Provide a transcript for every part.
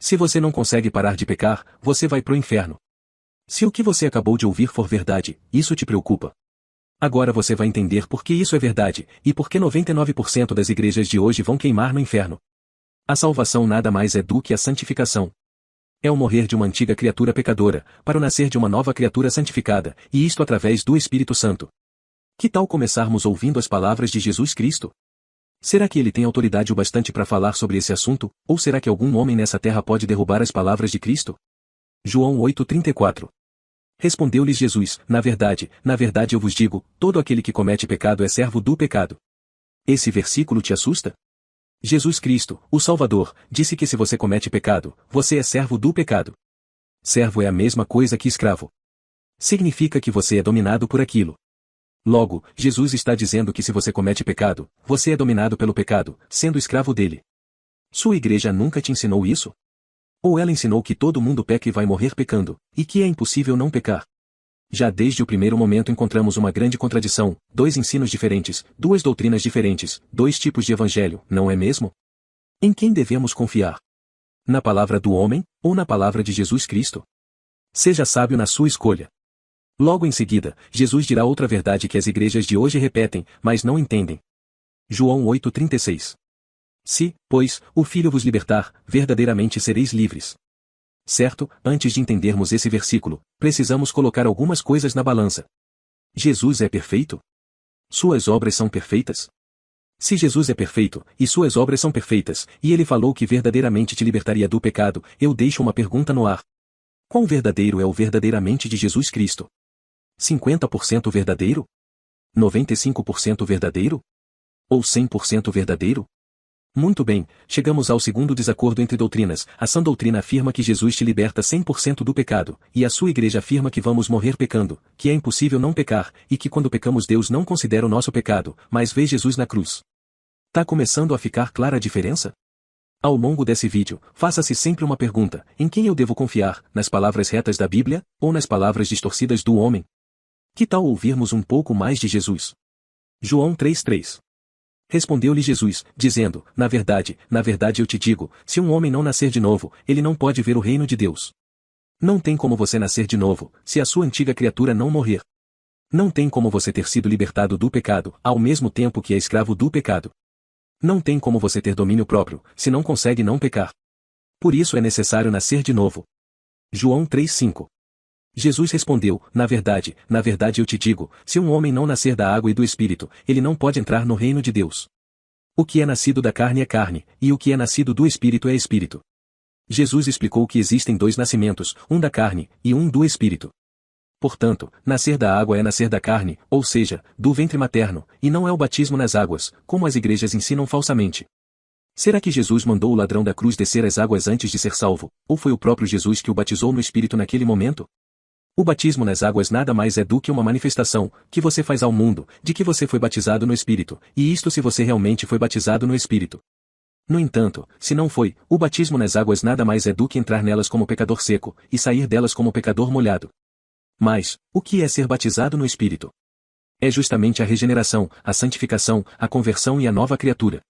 Se você não consegue parar de pecar, você vai pro inferno. Se o que você acabou de ouvir for verdade, isso te preocupa. Agora você vai entender por que isso é verdade, e por que 99% das igrejas de hoje vão queimar no inferno. A salvação nada mais é do que a santificação. É o morrer de uma antiga criatura pecadora, para o nascer de uma nova criatura santificada, e isto através do Espírito Santo. Que tal começarmos ouvindo as palavras de Jesus Cristo? Será que ele tem autoridade o bastante para falar sobre esse assunto, ou será que algum homem nessa terra pode derrubar as palavras de Cristo? João 8,34. Respondeu-lhes Jesus, na verdade eu vos digo, todo aquele que comete pecado é servo do pecado. Esse versículo te assusta? Jesus Cristo, o Salvador, disse que se você comete pecado, você é servo do pecado. Servo é a mesma coisa que escravo. Significa que você é dominado por aquilo. Logo, Jesus está dizendo que se você comete pecado, você é dominado pelo pecado, sendo escravo dele. Sua igreja nunca te ensinou isso? Ou ela ensinou que todo mundo peca e vai morrer pecando, e que é impossível não pecar? Já desde o primeiro momento encontramos uma grande contradição, dois ensinos diferentes, duas doutrinas diferentes, dois tipos de evangelho, não é mesmo? Em quem devemos confiar? Na palavra do homem, ou na palavra de Jesus Cristo? Seja sábio na sua escolha. Logo em seguida, Jesus dirá outra verdade que as igrejas de hoje repetem, mas não entendem. João 8,36. Se, pois, o Filho vos libertar, verdadeiramente sereis livres. Certo, antes de entendermos esse versículo, precisamos colocar algumas coisas na balança. Jesus é perfeito? Suas obras são perfeitas? Se Jesus é perfeito, e suas obras são perfeitas, e ele falou que verdadeiramente te libertaria do pecado, eu deixo uma pergunta no ar. Quão verdadeiro é o verdadeiramente de Jesus Cristo? 50% verdadeiro? 95% verdadeiro? Ou 100% verdadeiro? Muito bem, chegamos ao segundo desacordo entre doutrinas. A sã doutrina afirma que Jesus te liberta 100% do pecado, e a sua igreja afirma que vamos morrer pecando, que é impossível não pecar, e que quando pecamos Deus não considera o nosso pecado, mas vê Jesus na cruz. Tá começando a ficar clara a diferença? Ao longo desse vídeo, faça-se sempre uma pergunta: em quem eu devo confiar, nas palavras retas da Bíblia, ou nas palavras distorcidas do homem? Que tal ouvirmos um pouco mais de Jesus? João 3,3. Respondeu-lhe Jesus, dizendo, na verdade eu te digo, se um homem não nascer de novo, ele não pode ver o reino de Deus. Não tem como você nascer de novo, se a sua antiga criatura não morrer. Não tem como você ter sido libertado do pecado, ao mesmo tempo que é escravo do pecado. Não tem como você ter domínio próprio, se não consegue não pecar. Por isso é necessário nascer de novo. João 3,5. Jesus respondeu, na verdade eu te digo, se um homem não nascer da água e do Espírito, ele não pode entrar no reino de Deus. O que é nascido da carne é carne, e o que é nascido do Espírito é Espírito. Jesus explicou que existem dois nascimentos, um da carne, e um do Espírito. Portanto, nascer da água é nascer da carne, ou seja, do ventre materno, e não é o batismo nas águas, como as igrejas ensinam falsamente. Será que Jesus mandou o ladrão da cruz descer as águas antes de ser salvo, ou foi o próprio Jesus que o batizou no Espírito naquele momento? O batismo nas águas nada mais é do que uma manifestação, que você faz ao mundo, de que você foi batizado no Espírito, e isto se você realmente foi batizado no Espírito. No entanto, se não foi, o batismo nas águas nada mais é do que entrar nelas como pecador seco, e sair delas como pecador molhado. Mas, o que é ser batizado no Espírito? É justamente a regeneração, a santificação, a conversão e a nova criatura.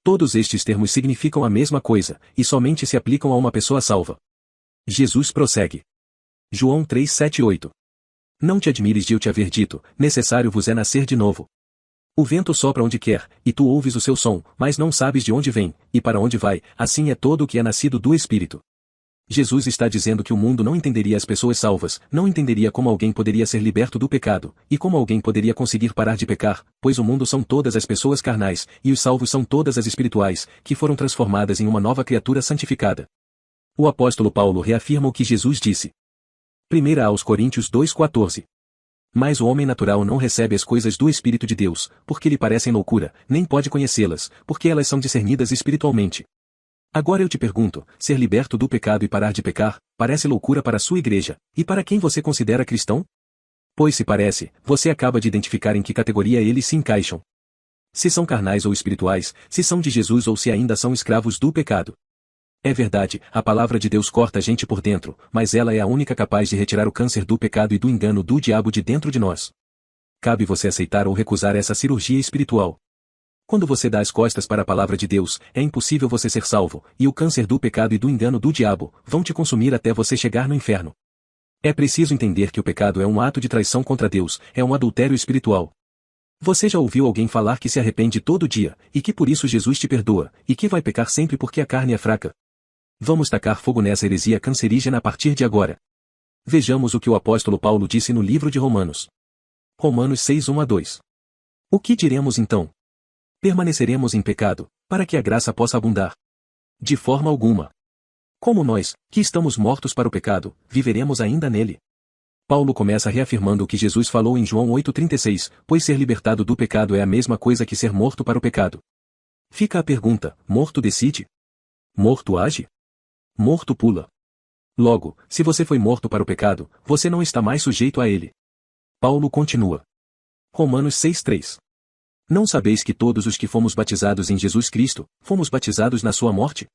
Todos estes termos significam a mesma coisa, e somente se aplicam a uma pessoa salva. Jesus prossegue. João 3, 7 e 8. Não te admires de eu te haver dito, necessário vos é nascer de novo. O vento sopra onde quer, e tu ouves o seu som, mas não sabes de onde vem, e para onde vai, assim é todo o que é nascido do Espírito. Jesus está dizendo que o mundo não entenderia as pessoas salvas, não entenderia como alguém poderia ser liberto do pecado, e como alguém poderia conseguir parar de pecar, pois o mundo são todas as pessoas carnais, e os salvos são todas as espirituais, que foram transformadas em uma nova criatura santificada. O apóstolo Paulo reafirma o que Jesus disse. 1 aos Coríntios 2,14. Mas o homem natural não recebe as coisas do Espírito de Deus, porque lhe parecem loucura, nem pode conhecê-las, porque elas são discernidas espiritualmente. Agora eu te pergunto, ser liberto do pecado e parar de pecar, parece loucura para a sua igreja, e para quem você considera cristão? Pois se parece, você acaba de identificar em que categoria eles se encaixam. Se são carnais ou espirituais, se são de Jesus ou se ainda são escravos do pecado. É verdade, a palavra de Deus corta a gente por dentro, mas ela é a única capaz de retirar o câncer do pecado e do engano do diabo de dentro de nós. Cabe você aceitar ou recusar essa cirurgia espiritual. Quando você dá as costas para a palavra de Deus, é impossível você ser salvo, e o câncer do pecado e do engano do diabo vão te consumir até você chegar no inferno. É preciso entender que o pecado é um ato de traição contra Deus, é um adultério espiritual. Você já ouviu alguém falar que se arrepende todo dia, e que por isso Jesus te perdoa, e que vai pecar sempre porque a carne é fraca? Vamos tacar fogo nessa heresia cancerígena a partir de agora. Vejamos o que o apóstolo Paulo disse no livro de Romanos. Romanos 6, 1-2. O que diremos então? Permaneceremos em pecado, para que a graça possa abundar? De forma alguma. Como nós, que estamos mortos para o pecado, viveremos ainda nele? Paulo começa reafirmando o que Jesus falou em João 8,36, pois ser libertado do pecado é a mesma coisa que ser morto para o pecado. Fica a pergunta, morto decide? Morto age? Morto pula. Logo, se você foi morto para o pecado, você não está mais sujeito a ele. Paulo continua. Romanos 6,3. Não sabeis que todos os que fomos batizados em Jesus Cristo, fomos batizados na sua morte?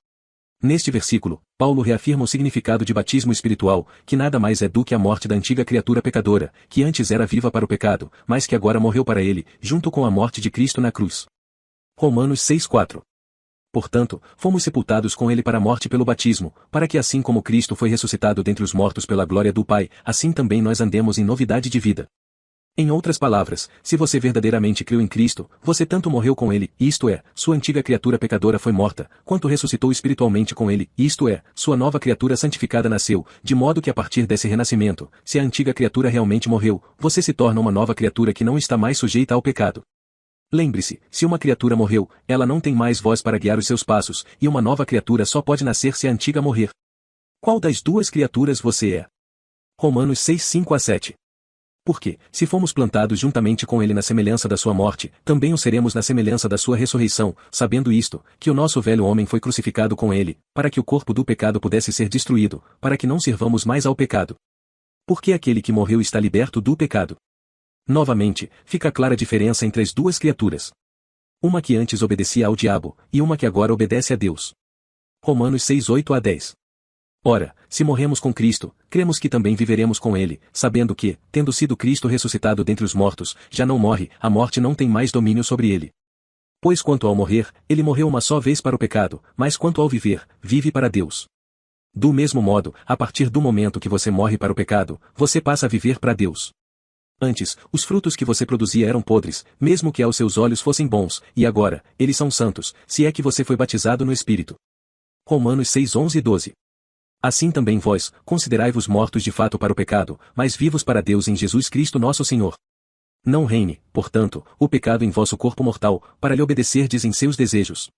Neste versículo, Paulo reafirma o significado de batismo espiritual, que nada mais é do que a morte da antiga criatura pecadora, que antes era viva para o pecado, mas que agora morreu para ele, junto com a morte de Cristo na cruz. Romanos 6,4. Portanto, fomos sepultados com ele para a morte pelo batismo, para que assim como Cristo foi ressuscitado dentre os mortos pela glória do Pai, assim também nós andemos em novidade de vida. Em outras palavras, se você verdadeiramente creu em Cristo, você tanto morreu com ele, isto é, sua antiga criatura pecadora foi morta, quanto ressuscitou espiritualmente com ele, isto é, sua nova criatura santificada nasceu, de modo que a partir desse renascimento, se a antiga criatura realmente morreu, você se torna uma nova criatura que não está mais sujeita ao pecado. Lembre-se, se uma criatura morreu, ela não tem mais voz para guiar os seus passos, e uma nova criatura só pode nascer se a antiga morrer. Qual das duas criaturas você é? Romanos 6, 5-7. Porque, se fomos plantados juntamente com ele na semelhança da sua morte, também o seremos na semelhança da sua ressurreição, sabendo isto, que o nosso velho homem foi crucificado com ele, para que o corpo do pecado pudesse ser destruído, para que não sirvamos mais ao pecado. Porque aquele que morreu está liberto do pecado. Novamente, fica clara a diferença entre as duas criaturas. Uma que antes obedecia ao diabo, e uma que agora obedece a Deus. Romanos 6, 8-10. Ora, se morremos com Cristo, cremos que também viveremos com ele, sabendo que, tendo sido Cristo ressuscitado dentre os mortos, já não morre, a morte não tem mais domínio sobre ele. Pois quanto ao morrer, ele morreu uma só vez para o pecado, mas quanto ao viver, vive para Deus. Do mesmo modo, a partir do momento que você morre para o pecado, você passa a viver para Deus. Antes, os frutos que você produzia eram podres, mesmo que aos seus olhos fossem bons, e agora, eles são santos, se é que você foi batizado no Espírito. Romanos 6, 11-12. Assim também vós, considerai-vos mortos de fato para o pecado, mas vivos para Deus em Jesus Cristo nosso Senhor. Não reine, portanto, o pecado em vosso corpo mortal, para lhe obedecerdes em seus desejos.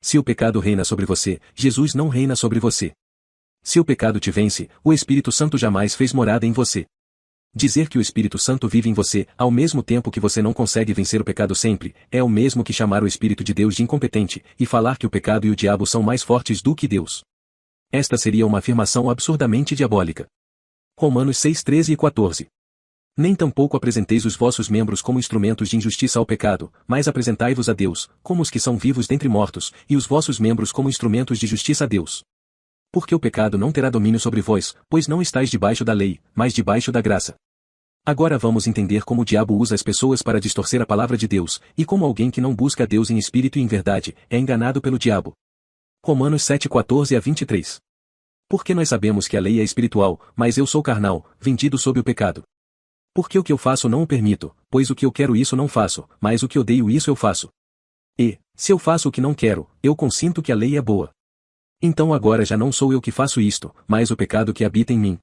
Se o pecado reina sobre você, Jesus não reina sobre você. Se o pecado te vence, o Espírito Santo jamais fez morada em você. Dizer que o Espírito Santo vive em você, ao mesmo tempo que você não consegue vencer o pecado sempre, é o mesmo que chamar o Espírito de Deus de incompetente, e falar que o pecado e o diabo são mais fortes do que Deus. Esta seria uma afirmação absurdamente diabólica. Romanos 6, 13 e 14. Nem tampouco apresenteis os vossos membros como instrumentos de injustiça ao pecado, mas apresentai-vos a Deus, como os que são vivos dentre mortos, e os vossos membros como instrumentos de justiça a Deus. Porque o pecado não terá domínio sobre vós, pois não estáis debaixo da lei, mas debaixo da graça. Agora vamos entender como o diabo usa as pessoas para distorcer a palavra de Deus, e como alguém que não busca a Deus em espírito e em verdade, é enganado pelo diabo. Romanos 7, 14-23. Porque nós sabemos que a lei é espiritual, mas eu sou carnal, vendido sob o pecado. Porque o que eu faço não o permito, pois o que eu quero isso não faço, mas o que odeio isso eu faço. E, se eu faço o que não quero, eu consinto que a lei é boa. Então agora já não sou eu que faço isto, mas o pecado que habita em mim.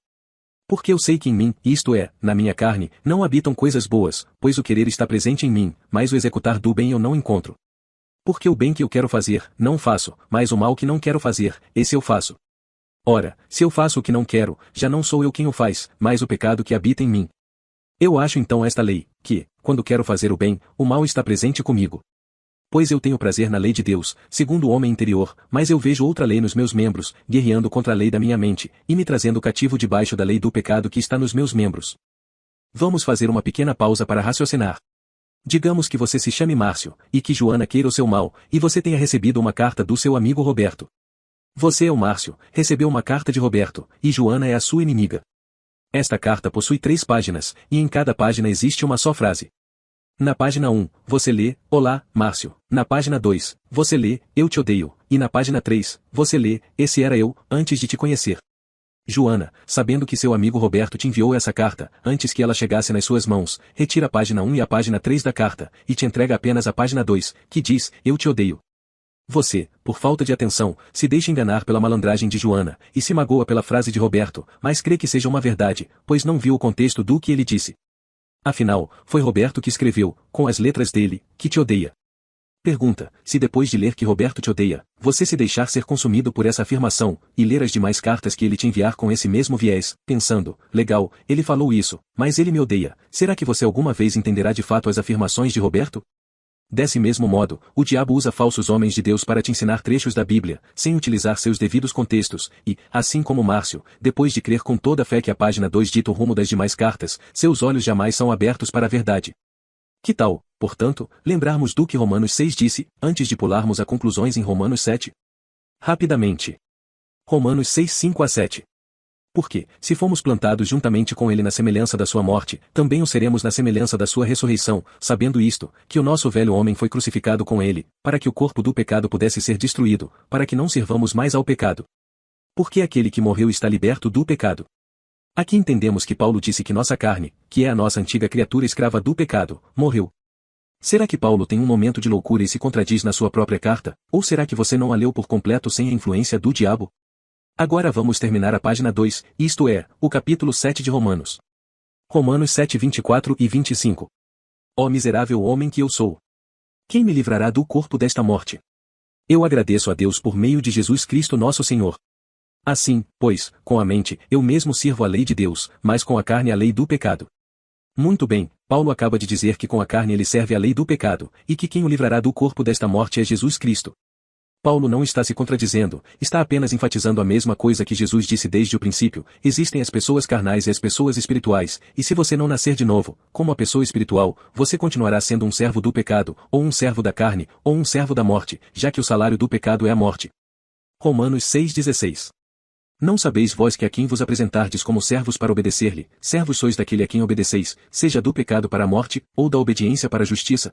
Porque eu sei que em mim, isto é, na minha carne, não habitam coisas boas, pois o querer está presente em mim, mas o executar do bem eu não encontro. Porque o bem que eu quero fazer, não faço, mas o mal que não quero fazer, esse eu faço. Ora, se eu faço o que não quero, já não sou eu quem o faz, mas o pecado que habita em mim. Eu acho então esta lei, que, quando quero fazer o bem, o mal está presente comigo. Pois eu tenho prazer na lei de Deus, segundo o homem interior, mas eu vejo outra lei nos meus membros, guerreando contra a lei da minha mente, e me trazendo cativo debaixo da lei do pecado que está nos meus membros. Vamos fazer uma pequena pausa para raciocinar. Digamos que você se chame Márcio, e que Joana queira o seu mal, e você tenha recebido uma carta do seu amigo Roberto. Você é o Márcio, recebeu uma carta de Roberto, e Joana é a sua inimiga. Esta carta possui 3 páginas, e em cada página existe uma só frase. Na página 1, você lê, Olá, Márcio. Na página 2, você lê, Eu te odeio. E na página 3, você lê, Esse era eu, antes de te conhecer. Joana, sabendo que seu amigo Roberto te enviou essa carta, antes que ela chegasse nas suas mãos, retira a página 1 e a página 3 da carta, e te entrega apenas a página 2, que diz, Eu te odeio. Você, por falta de atenção, se deixa enganar pela malandragem de Joana, e se magoa pela frase de Roberto, mas crê que seja uma verdade, pois não viu o contexto do que ele disse. Afinal, foi Roberto que escreveu, com as letras dele, que te odeia. Pergunta, se depois de ler que Roberto te odeia, você se deixar ser consumido por essa afirmação, e ler as demais cartas que ele te enviar com esse mesmo viés, pensando, legal, ele falou isso, mas ele me odeia, será que você alguma vez entenderá de fato as afirmações de Roberto? Desse mesmo modo, o diabo usa falsos homens de Deus para te ensinar trechos da Bíblia, sem utilizar seus devidos contextos, e, assim como Márcio, depois de crer com toda a fé que a página 2 dita o rumo das demais cartas, seus olhos jamais são abertos para a verdade. Que tal, portanto, lembrarmos do que Romanos 6 disse, antes de pularmos a conclusões em Romanos 7? Rapidamente. Romanos 6, 5 a 7. Porque, se fomos plantados juntamente com ele na semelhança da sua morte, também o seremos na semelhança da sua ressurreição, sabendo isto, que o nosso velho homem foi crucificado com ele, para que o corpo do pecado pudesse ser destruído, para que não sirvamos mais ao pecado. Porque aquele que morreu está liberto do pecado. Aqui entendemos que Paulo disse que nossa carne, que é a nossa antiga criatura escrava do pecado, morreu. Será que Paulo tem um momento de loucura e se contradiz na sua própria carta, ou será que você não a leu por completo sem a influência do diabo? Agora vamos terminar a página 2, isto é, o capítulo 7 de Romanos. Romanos 7, 24 e 25. Ó miserável homem que eu sou! Quem me livrará do corpo desta morte? Eu agradeço a Deus por meio de Jesus Cristo nosso Senhor. Assim, pois, com a mente, eu mesmo sirvo a lei de Deus, mas com a carne a lei do pecado. Muito bem, Paulo acaba de dizer que com a carne ele serve a lei do pecado, e que quem o livrará do corpo desta morte é Jesus Cristo. Paulo não está se contradizendo, está apenas enfatizando a mesma coisa que Jesus disse desde o princípio, existem as pessoas carnais e as pessoas espirituais, e se você não nascer de novo, como a pessoa espiritual, você continuará sendo um servo do pecado, ou um servo da carne, ou um servo da morte, já que o salário do pecado é a morte. Romanos 6,16. Não sabeis vós que a quem vos apresentardes como servos para obedecer-lhe, servos sois daquele a quem obedeceis, seja do pecado para a morte, ou da obediência para a justiça?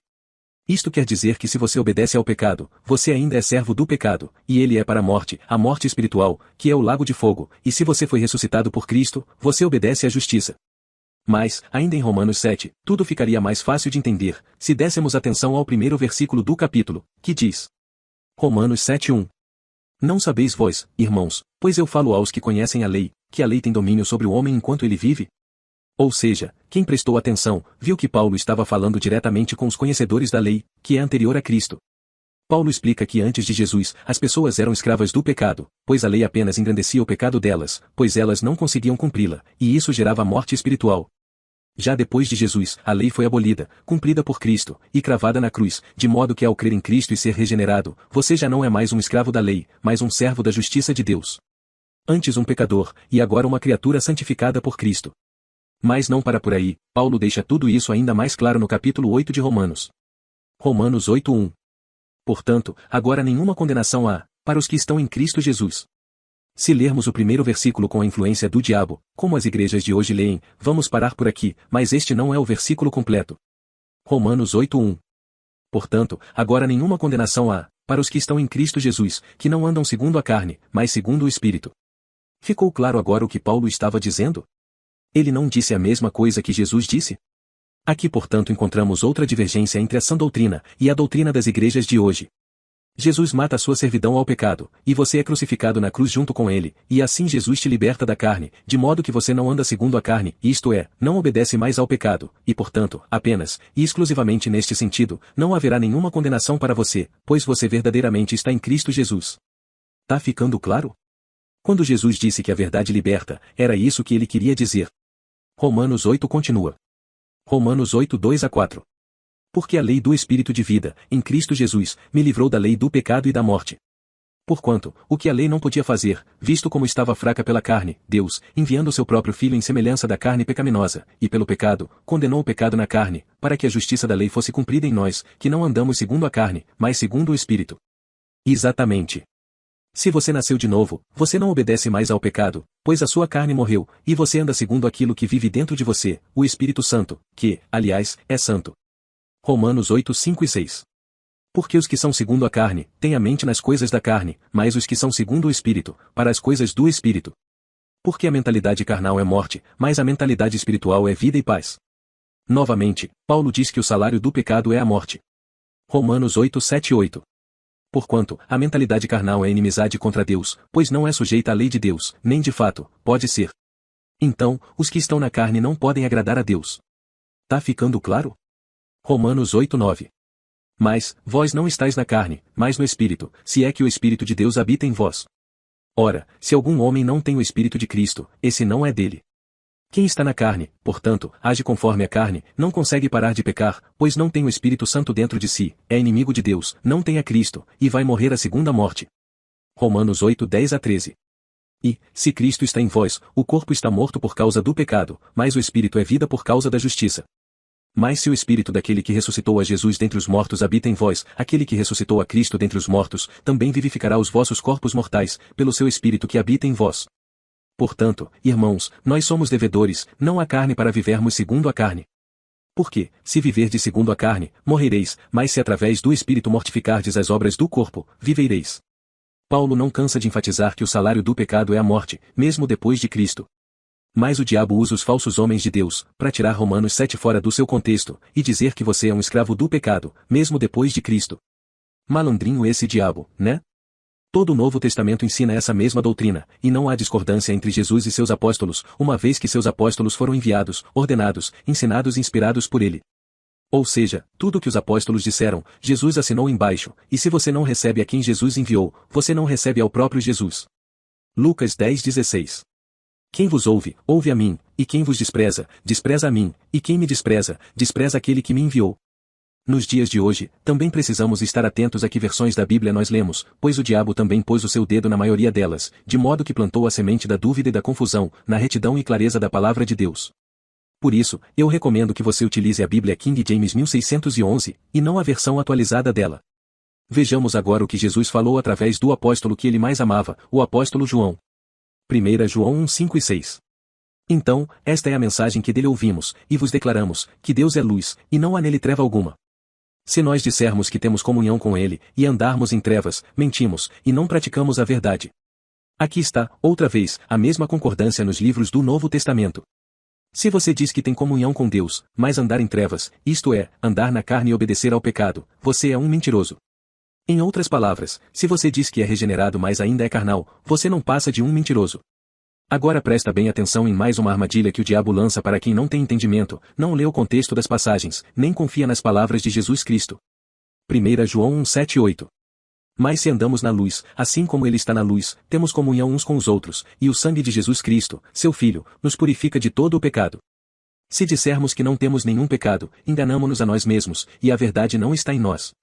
Isto quer dizer que se você obedece ao pecado, você ainda é servo do pecado, e ele é para a morte espiritual, que é o lago de fogo, e se você foi ressuscitado por Cristo, você obedece à justiça. Mas, ainda em Romanos 7, tudo ficaria mais fácil de entender, se dessemos atenção ao primeiro versículo do capítulo, que diz. Romanos 7:1. Não sabeis vós, irmãos, pois eu falo aos que conhecem a lei, que a lei tem domínio sobre o homem enquanto ele vive? Ou seja, quem prestou atenção, viu que Paulo estava falando diretamente com os conhecedores da lei, que é anterior a Cristo. Paulo explica que antes de Jesus, as pessoas eram escravas do pecado, pois a lei apenas engrandecia o pecado delas, pois elas não conseguiam cumpri-la, e isso gerava morte espiritual. Já depois de Jesus, a lei foi abolida, cumprida por Cristo, e cravada na cruz, de modo que ao crer em Cristo e ser regenerado, você já não é mais um escravo da lei, mas um servo da justiça de Deus. Antes um pecador, e agora uma criatura santificada por Cristo. Mas não para por aí, Paulo deixa tudo isso ainda mais claro no capítulo 8 de Romanos. Romanos 8:1. Portanto, agora nenhuma condenação há, para os que estão em Cristo Jesus. Se lermos o primeiro versículo com a influência do diabo, como as igrejas de hoje leem, vamos parar por aqui, mas este não é o versículo completo. Romanos 8:1. Portanto, agora nenhuma condenação há, para os que estão em Cristo Jesus, que não andam segundo a carne, mas segundo o Espírito. Ficou claro agora o que Paulo estava dizendo? Ele não disse a mesma coisa que Jesus disse? Aqui portanto encontramos outra divergência entre a sã doutrina e a doutrina das igrejas de hoje. Jesus mata a sua servidão ao pecado, e você é crucificado na cruz junto com ele, e assim Jesus te liberta da carne, de modo que você não anda segundo a carne, isto é, não obedece mais ao pecado, e portanto, apenas, e exclusivamente neste sentido, não haverá nenhuma condenação para você, pois você verdadeiramente está em Cristo Jesus. Tá ficando claro? Quando Jesus disse que a verdade liberta, era isso que ele queria dizer. Romanos 8 continua. Romanos 8, 2-4. Porque a lei do Espírito de vida, em Cristo Jesus, me livrou da lei do pecado e da morte. Porquanto, o que a lei não podia fazer, visto como estava fraca pela carne, Deus, enviando o seu próprio Filho em semelhança da carne pecaminosa, e pelo pecado, condenou o pecado na carne, para que a justiça da lei fosse cumprida em nós, que não andamos segundo a carne, mas segundo o Espírito. Exatamente. Se você nasceu de novo, você não obedece mais ao pecado, pois a sua carne morreu, e você anda segundo aquilo que vive dentro de você, o Espírito Santo, que, aliás, é santo. Romanos 8, 5 e 6. Porque os que são segundo a carne, têm a mente nas coisas da carne, mas os que são segundo o Espírito, para as coisas do Espírito. Porque a mentalidade carnal é morte, mas a mentalidade espiritual é vida e paz. Novamente, Paulo diz que o salário do pecado é a morte. Romanos 8, 7 e 8. Porquanto, a mentalidade carnal é inimizade contra Deus, pois não é sujeita à lei de Deus, nem de fato, pode ser. Então, os que estão na carne não podem agradar a Deus. Tá ficando claro? Romanos 8, 9. Mas, vós não estáis na carne, mas no Espírito, se é que o Espírito de Deus habita em vós. Ora, se algum homem não tem o Espírito de Cristo, esse não é dele. Quem está na carne, portanto, age conforme a carne, não consegue parar de pecar, pois não tem o Espírito Santo dentro de si, é inimigo de Deus, não tem a Cristo, e vai morrer a segunda morte. Romanos 8, 10 a 13. E, se Cristo está em vós, o corpo está morto por causa do pecado, mas o Espírito é vida por causa da justiça. Mas se o Espírito daquele que ressuscitou a Jesus dentre os mortos habita em vós, aquele que ressuscitou a Cristo dentre os mortos, também vivificará os vossos corpos mortais, pelo seu Espírito que habita em vós. Portanto, irmãos, nós somos devedores, não à carne para vivermos segundo a carne. Porque, se viverdes segundo a carne, morrereis, mas se através do Espírito mortificardes as obras do corpo, vivereis. Paulo não cansa de enfatizar que o salário do pecado é a morte, mesmo depois de Cristo. Mas o diabo usa os falsos homens de Deus, para tirar Romanos 7 fora do seu contexto, e dizer que você é um escravo do pecado, mesmo depois de Cristo. Malandrinho esse diabo, né? Todo o Novo Testamento ensina essa mesma doutrina, e não há discordância entre Jesus e seus apóstolos, uma vez que seus apóstolos foram enviados, ordenados, ensinados e inspirados por ele. Ou seja, tudo o que os apóstolos disseram, Jesus assinou embaixo, e se você não recebe a quem Jesus enviou, você não recebe ao próprio Jesus. Lucas 10, 16. Quem vos ouve, ouve a mim, e quem vos despreza, despreza a mim, e quem me despreza, despreza aquele que me enviou. Nos dias de hoje, também precisamos estar atentos a que versões da Bíblia nós lemos, pois o diabo também pôs o seu dedo na maioria delas, de modo que plantou a semente da dúvida e da confusão, na retidão e clareza da palavra de Deus. Por isso, eu recomendo que você utilize a Bíblia King James 1611, e não a versão atualizada dela. Vejamos agora o que Jesus falou através do apóstolo que ele mais amava, o apóstolo João. 1 João 1, 5 e 6. Então, esta é a mensagem que dele ouvimos, e vos declaramos, que Deus é luz, e não há nele treva alguma. Se nós dissermos que temos comunhão com ele, e andarmos em trevas, mentimos, e não praticamos a verdade. Aqui está, outra vez, a mesma concordância nos livros do Novo Testamento. Se você diz que tem comunhão com Deus, mas andar em trevas, isto é, andar na carne e obedecer ao pecado, você é um mentiroso. Em outras palavras, se você diz que é regenerado mas ainda é carnal, você não passa de um mentiroso. Agora presta bem atenção em mais uma armadilha que o diabo lança para quem não tem entendimento, não lê o contexto das passagens, nem confia nas palavras de Jesus Cristo. 1 João 1, 7 e 8. Mas se andamos na luz, assim como ele está na luz, temos comunhão uns com os outros, e o sangue de Jesus Cristo, seu Filho, nos purifica de todo o pecado. Se dissermos que não temos nenhum pecado, enganamo-nos a nós mesmos, e a verdade não está em nós.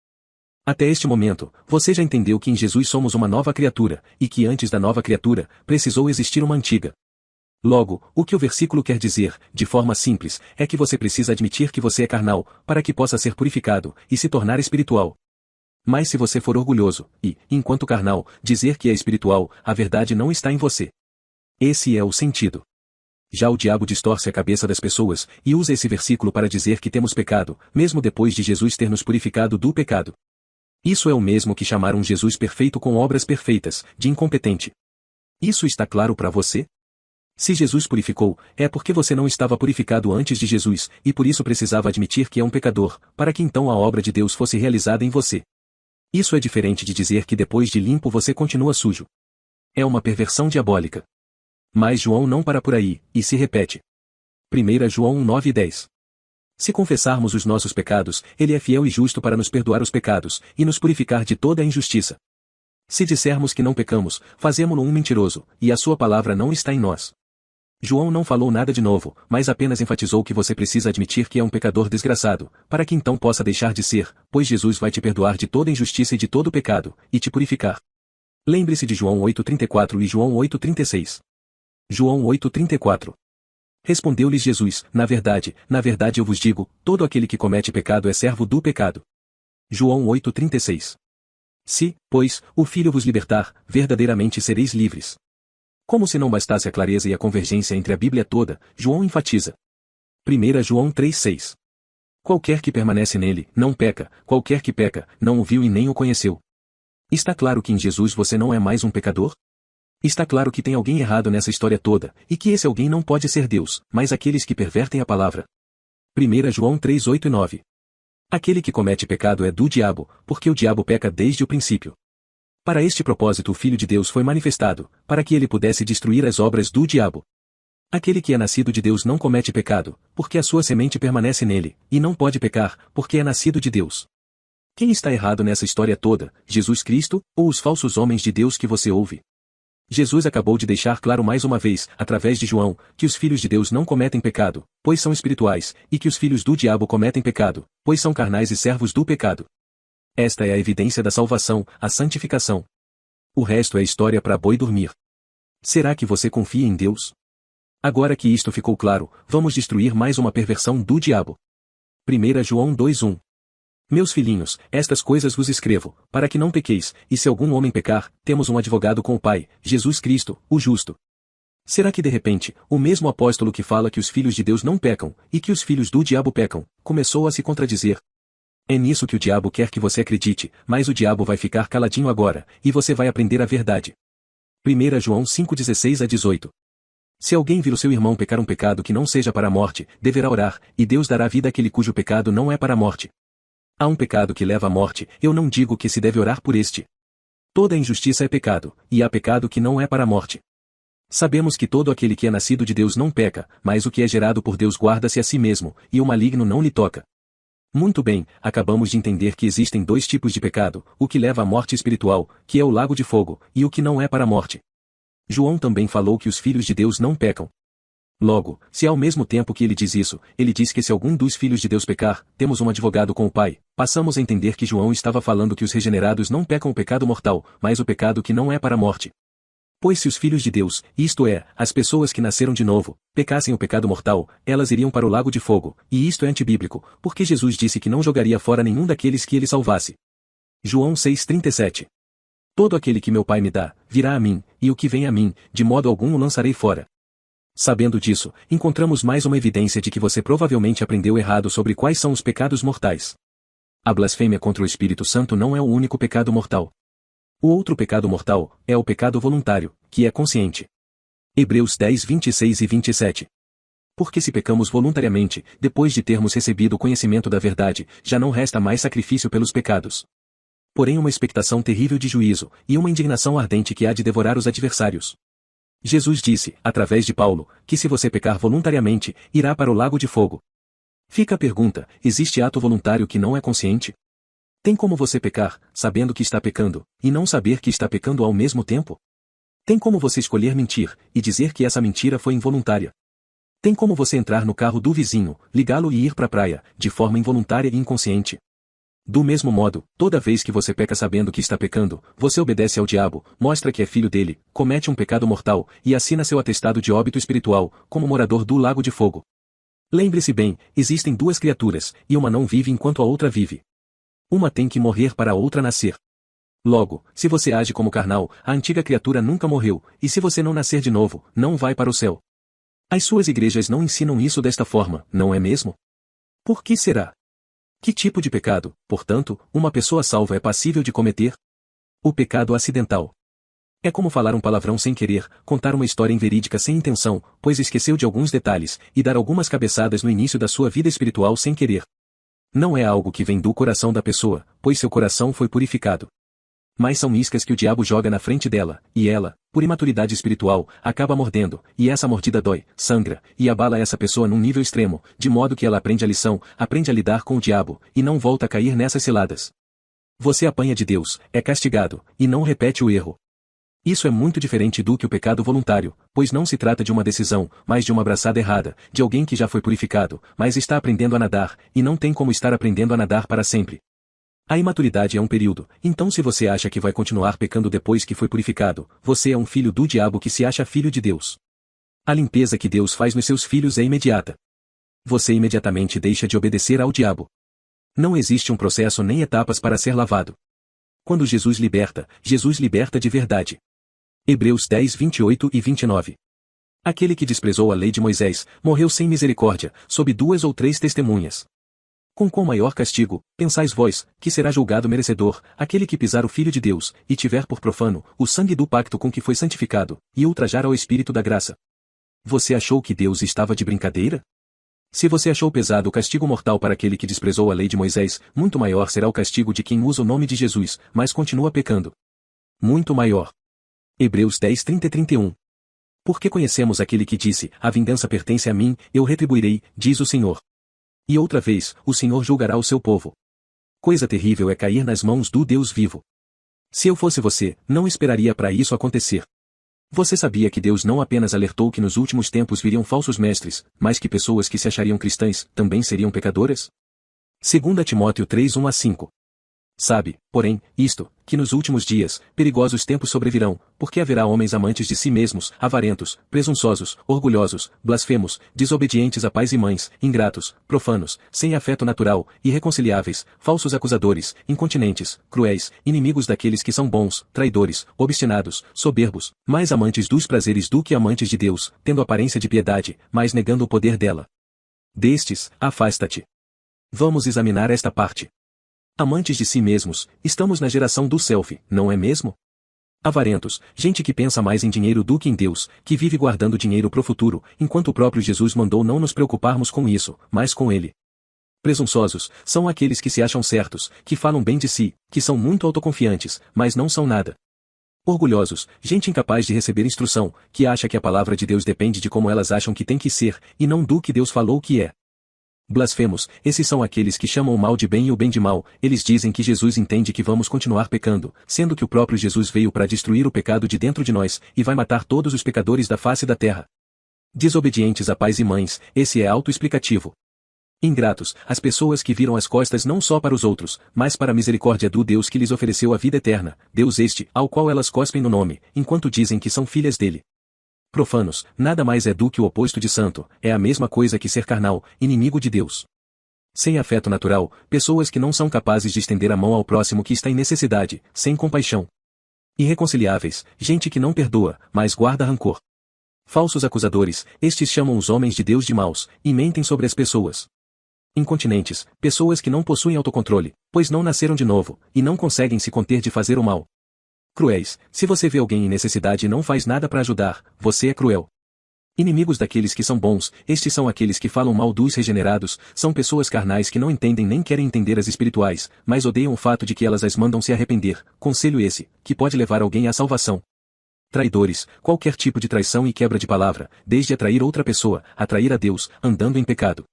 Até este momento, você já entendeu que em Jesus somos uma nova criatura, e que antes da nova criatura, precisou existir uma antiga. Logo, o que o versículo quer dizer, de forma simples, é que você precisa admitir que você é carnal, para que possa ser purificado, e se tornar espiritual. Mas se você for orgulhoso, e, enquanto carnal, dizer que é espiritual, a verdade não está em você. Esse é o sentido. Já o diabo distorce a cabeça das pessoas, e usa esse versículo para dizer que temos pecado, mesmo depois de Jesus ter nos purificado do pecado. Isso é o mesmo que chamar um Jesus perfeito com obras perfeitas, de incompetente. Isso está claro para você? Se Jesus purificou, é porque você não estava purificado antes de Jesus, e por isso precisava admitir que é um pecador, para que então a obra de Deus fosse realizada em você. Isso é diferente de dizer que depois de limpo você continua sujo. É uma perversão diabólica. Mas João não para por aí, e se repete. 1 João 1, 9 e 10. Se confessarmos os nossos pecados, ele é fiel e justo para nos perdoar os pecados, e nos purificar de toda a injustiça. Se dissermos que não pecamos, fazemo-lo um mentiroso, e a sua palavra não está em nós. João não falou nada de novo, mas apenas enfatizou que você precisa admitir que é um pecador desgraçado, para que então possa deixar de ser, pois Jesus vai te perdoar de toda injustiça e de todo pecado, e te purificar. Lembre-se de João 8,34 e João 8,36. João 8,34. Respondeu-lhes Jesus, na verdade eu vos digo, todo aquele que comete pecado é servo do pecado. João 8,36. Se, pois, o Filho vos libertar, verdadeiramente sereis livres. Como se não bastasse a clareza e a convergência entre a Bíblia toda, João enfatiza. 1 João 3,6. Qualquer que permanece nele, não peca, qualquer que peca, não o viu e nem o conheceu. Está claro que em Jesus você não é mais um pecador? Está claro que tem alguém errado nessa história toda, e que esse alguém não pode ser Deus, mas aqueles que pervertem a palavra. 1 João 3, 8 e 9. Aquele que comete pecado é do diabo, porque o diabo peca desde o princípio. Para este propósito o Filho de Deus foi manifestado, para que ele pudesse destruir as obras do diabo. Aquele que é nascido de Deus não comete pecado, porque a sua semente permanece nele, e não pode pecar, porque é nascido de Deus. Quem está errado nessa história toda, Jesus Cristo, ou os falsos homens de Deus que você ouve? Jesus acabou de deixar claro mais uma vez, através de João, que os filhos de Deus não cometem pecado, pois são espirituais, e que os filhos do diabo cometem pecado, pois são carnais e servos do pecado. Esta é a evidência da salvação, a santificação. O resto é história para boi dormir. Será que você confia em Deus? Agora que isto ficou claro, vamos destruir mais uma perversão do diabo. 1 João 2:1. Meus filhinhos, estas coisas vos escrevo, para que não pequeis, e se algum homem pecar, temos um advogado com o Pai, Jesus Cristo, o justo. Será que de repente, o mesmo apóstolo que fala que os filhos de Deus não pecam, e que os filhos do diabo pecam, começou a se contradizer? É nisso que o diabo quer que você acredite, mas o diabo vai ficar caladinho agora, e você vai aprender a verdade. 1 João 5:16 a 18. Se alguém vir o seu irmão pecar um pecado que não seja para a morte, deverá orar, e Deus dará vida àquele cujo pecado não é para a morte. Há um pecado que leva à morte, eu não digo que se deve orar por este. Toda injustiça é pecado, e há pecado que não é para a morte. Sabemos que todo aquele que é nascido de Deus não peca, mas o que é gerado por Deus guarda-se a si mesmo, e o maligno não lhe toca. Muito bem, acabamos de entender que existem dois tipos de pecado, o que leva à morte espiritual, que é o lago de fogo, e o que não é para a morte. João também falou que os filhos de Deus não pecam. Logo, se ao mesmo tempo que ele diz isso, ele diz que se algum dos filhos de Deus pecar, temos um advogado com o Pai, passamos a entender que João estava falando que os regenerados não pecam o pecado mortal, mas o pecado que não é para a morte. Pois se os filhos de Deus, isto é, as pessoas que nasceram de novo, pecassem o pecado mortal, elas iriam para o lago de fogo, e isto é antibíblico, porque Jesus disse que não jogaria fora nenhum daqueles que ele salvasse. João 6,37. Todo aquele que meu Pai me dá, virá a mim, e o que vem a mim, de modo algum o lançarei fora. Sabendo disso, encontramos mais uma evidência de que você provavelmente aprendeu errado sobre quais são os pecados mortais. A blasfêmia contra o Espírito Santo não é o único pecado mortal. O outro pecado mortal é o pecado voluntário, que é consciente. Hebreus 10, 26 e 27. Porque se pecamos voluntariamente, depois de termos recebido o conhecimento da verdade, já não resta mais sacrifício pelos pecados. Porém uma expectação terrível de juízo, e uma indignação ardente que há de devorar os adversários. Jesus disse, através de Paulo, que se você pecar voluntariamente, irá para o lago de fogo. Fica a pergunta, existe ato voluntário que não é consciente? Tem como você pecar, sabendo que está pecando, e não saber que está pecando ao mesmo tempo? Tem como você escolher mentir, e dizer que essa mentira foi involuntária? Tem como você entrar no carro do vizinho, ligá-lo e ir para a praia, de forma involuntária e inconsciente? Do mesmo modo, toda vez que você peca sabendo que está pecando, você obedece ao diabo, mostra que é filho dele, comete um pecado mortal, e assina seu atestado de óbito espiritual, como morador do lago de fogo. Lembre-se bem, existem duas criaturas, e uma não vive enquanto a outra vive. Uma tem que morrer para a outra nascer. Logo, se você age como carnal, a antiga criatura nunca morreu, e se você não nascer de novo, não vai para o céu. As suas igrejas não ensinam isso desta forma, não é mesmo? Por que será? Que tipo de pecado, portanto, uma pessoa salva é passível de cometer? O pecado acidental. É como falar um palavrão sem querer, contar uma história inverídica sem intenção, pois esqueceu de alguns detalhes, e dar algumas cabeçadas no início da sua vida espiritual sem querer. Não é algo que vem do coração da pessoa, pois seu coração foi purificado. Mas são iscas que o diabo joga na frente dela, e ela, por imaturidade espiritual, acaba mordendo, e essa mordida dói, sangra, e abala essa pessoa num nível extremo, de modo que ela aprende a lição, aprende a lidar com o diabo, e não volta a cair nessas ciladas. Você apanha de Deus, é castigado, e não repete o erro. Isso é muito diferente do que o pecado voluntário, pois não se trata de uma decisão, mas de uma abraçada errada, de alguém que já foi purificado, mas está aprendendo a nadar, e não tem como estar aprendendo a nadar para sempre. A imaturidade é um período, então se você acha que vai continuar pecando depois que foi purificado, você é um filho do diabo que se acha filho de Deus. A limpeza que Deus faz nos seus filhos é imediata. Você imediatamente deixa de obedecer ao diabo. Não existe um processo nem etapas para ser lavado. Quando Jesus liberta de verdade. Hebreus 10, 28 e 29. Aquele que desprezou a lei de Moisés, morreu sem misericórdia, sob 2 ou 3 testemunhas. Com qual maior castigo, pensais vós, que será julgado merecedor, aquele que pisar o Filho de Deus, e tiver por profano, o sangue do pacto com que foi santificado, e ultrajar ao Espírito da graça? Você achou que Deus estava de brincadeira? Se você achou pesado o castigo mortal para aquele que desprezou a lei de Moisés, muito maior será o castigo de quem usa o nome de Jesus, mas continua pecando. Muito maior. Hebreus 10, 30 e 31. Porque conhecemos aquele que disse, a vingança pertence a mim, eu retribuirei, diz o Senhor. E outra vez, o Senhor julgará o seu povo. Coisa terrível é cair nas mãos do Deus vivo. Se eu fosse você, não esperaria para isso acontecer. Você sabia que Deus não apenas alertou que nos últimos tempos viriam falsos mestres, mas que pessoas que se achariam cristãs, também seriam pecadoras? 2 Timóteo 3, 1 a 5. Sabe, porém, isto, que nos últimos dias, perigosos tempos sobrevirão, porque haverá homens amantes de si mesmos, avarentos, presunçosos, orgulhosos, blasfemos, desobedientes a pais e mães, ingratos, profanos, sem afeto natural, irreconciliáveis, falsos acusadores, incontinentes, cruéis, inimigos daqueles que são bons, traidores, obstinados, soberbos, mais amantes dos prazeres do que amantes de Deus, tendo aparência de piedade, mas negando o poder dela. Destes, afasta-te. Vamos examinar esta parte. Amantes de si mesmos, estamos na geração do selfie, não é mesmo? Avarentos, gente que pensa mais em dinheiro do que em Deus, que vive guardando dinheiro pro futuro, enquanto o próprio Jesus mandou não nos preocuparmos com isso, mas com ele. Presunçosos, são aqueles que se acham certos, que falam bem de si, que são muito autoconfiantes, mas não são nada. Orgulhosos, gente incapaz de receber instrução, que acha que a palavra de Deus depende de como elas acham que tem que ser, e não do que Deus falou que é. Blasfemos, esses são aqueles que chamam o mal de bem e o bem de mal, eles dizem que Jesus entende que vamos continuar pecando, sendo que o próprio Jesus veio para destruir o pecado de dentro de nós, e vai matar todos os pecadores da face da terra. Desobedientes a pais e mães, esse é autoexplicativo. Ingratos, as pessoas que viram as costas não só para os outros, mas para a misericórdia do Deus que lhes ofereceu a vida eterna, Deus este, ao qual elas cospem no nome, enquanto dizem que são filhas dele. Profanos, nada mais é do que o oposto de santo, é a mesma coisa que ser carnal, inimigo de Deus. Sem afeto natural, pessoas que não são capazes de estender a mão ao próximo que está em necessidade, sem compaixão. Irreconciliáveis, gente que não perdoa, mas guarda rancor. Falsos acusadores, estes chamam os homens de Deus de maus, e mentem sobre as pessoas. Incontinentes, pessoas que não possuem autocontrole, pois não nasceram de novo, e não conseguem se conter de fazer o mal. Cruéis, se você vê alguém em necessidade e não faz nada para ajudar, você é cruel. Inimigos daqueles que são bons, estes são aqueles que falam mal dos regenerados, são pessoas carnais que não entendem nem querem entender as espirituais, mas odeiam o fato de que elas as mandam se arrepender, conselho esse, que pode levar alguém à salvação. Traidores, qualquer tipo de traição e quebra de palavra, desde atrair outra pessoa, atrair a Deus, andando em pecado.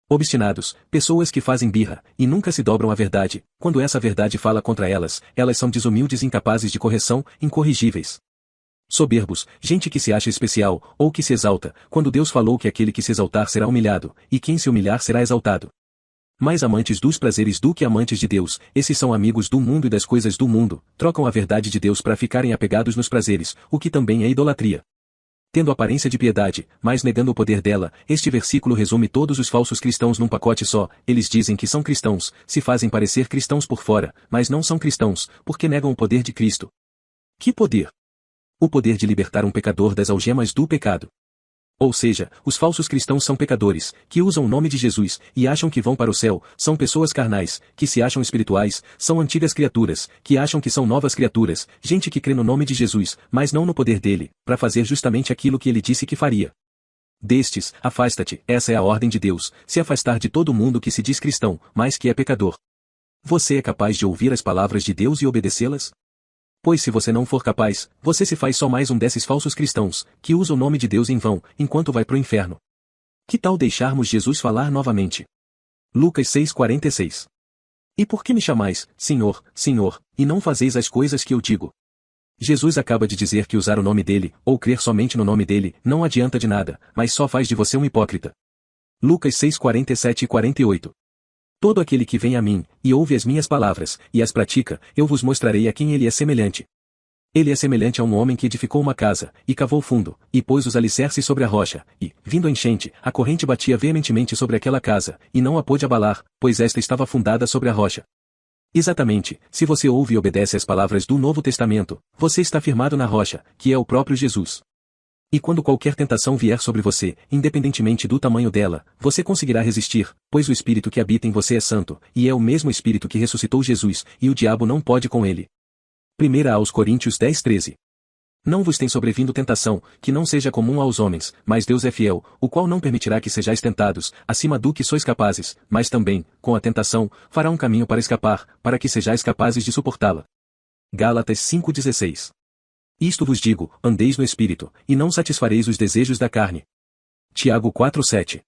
Obstinados, pessoas que fazem birra, e nunca se dobram à verdade, quando essa verdade fala contra elas, elas são desumildes e incapazes de correção, incorrigíveis. Soberbos, gente que se acha especial, ou que se exalta, quando Deus falou que aquele que se exaltar será humilhado, e quem se humilhar será exaltado. Mais amantes dos prazeres do que amantes de Deus, esses são amigos do mundo e das coisas do mundo, trocam a verdade de Deus para ficarem apegados nos prazeres, o que também é idolatria. Tendo aparência de piedade, mas negando o poder dela, este versículo resume todos os falsos cristãos num pacote só, eles dizem que são cristãos, se fazem parecer cristãos por fora, mas não são cristãos, porque negam o poder de Cristo. Que poder? O poder de libertar um pecador das algemas do pecado. Ou seja, os falsos cristãos são pecadores, que usam o nome de Jesus, e acham que vão para o céu, são pessoas carnais, que se acham espirituais, são antigas criaturas, que acham que são novas criaturas, gente que crê no nome de Jesus, mas não no poder dele, para fazer justamente aquilo que ele disse que faria. Destes, afasta-te, essa é a ordem de Deus, se afastar de todo mundo que se diz cristão, mas que é pecador. Você é capaz de ouvir as palavras de Deus e obedecê-las? Pois se você não for capaz, você se faz só mais um desses falsos cristãos, que usa o nome de Deus em vão, enquanto vai pro inferno. Que tal deixarmos Jesus falar novamente? Lucas 6,46. E por que me chamais, Senhor, Senhor, e não fazeis as coisas que eu digo? Jesus acaba de dizer que usar o nome dele, ou crer somente no nome dele, não adianta de nada, mas só faz de você um hipócrita. Lucas 6,47 e 48. Todo aquele que vem a mim, e ouve as minhas palavras, e as pratica, eu vos mostrarei a quem ele é semelhante. Ele é semelhante a um homem que edificou uma casa, e cavou fundo, e pôs os alicerces sobre a rocha, e, vindo a enchente, a corrente batia veementemente sobre aquela casa, e não a pôde abalar, pois esta estava fundada sobre a rocha. Exatamente, se você ouve e obedece às palavras do Novo Testamento, você está firmado na rocha, que é o próprio Jesus. E quando qualquer tentação vier sobre você, independentemente do tamanho dela, você conseguirá resistir, pois o Espírito que habita em você é santo, e é o mesmo Espírito que ressuscitou Jesus, e o diabo não pode com ele. 1 aos Coríntios 10:13. Não vos tem sobrevindo tentação, que não seja comum aos homens, mas Deus é fiel, o qual não permitirá que sejais tentados, acima do que sois capazes, mas também, com a tentação, fará um caminho para escapar, para que sejais capazes de suportá-la. Gálatas 5:16. Isto vos digo, andeis no Espírito, e não satisfareis os desejos da carne. Tiago 4:7.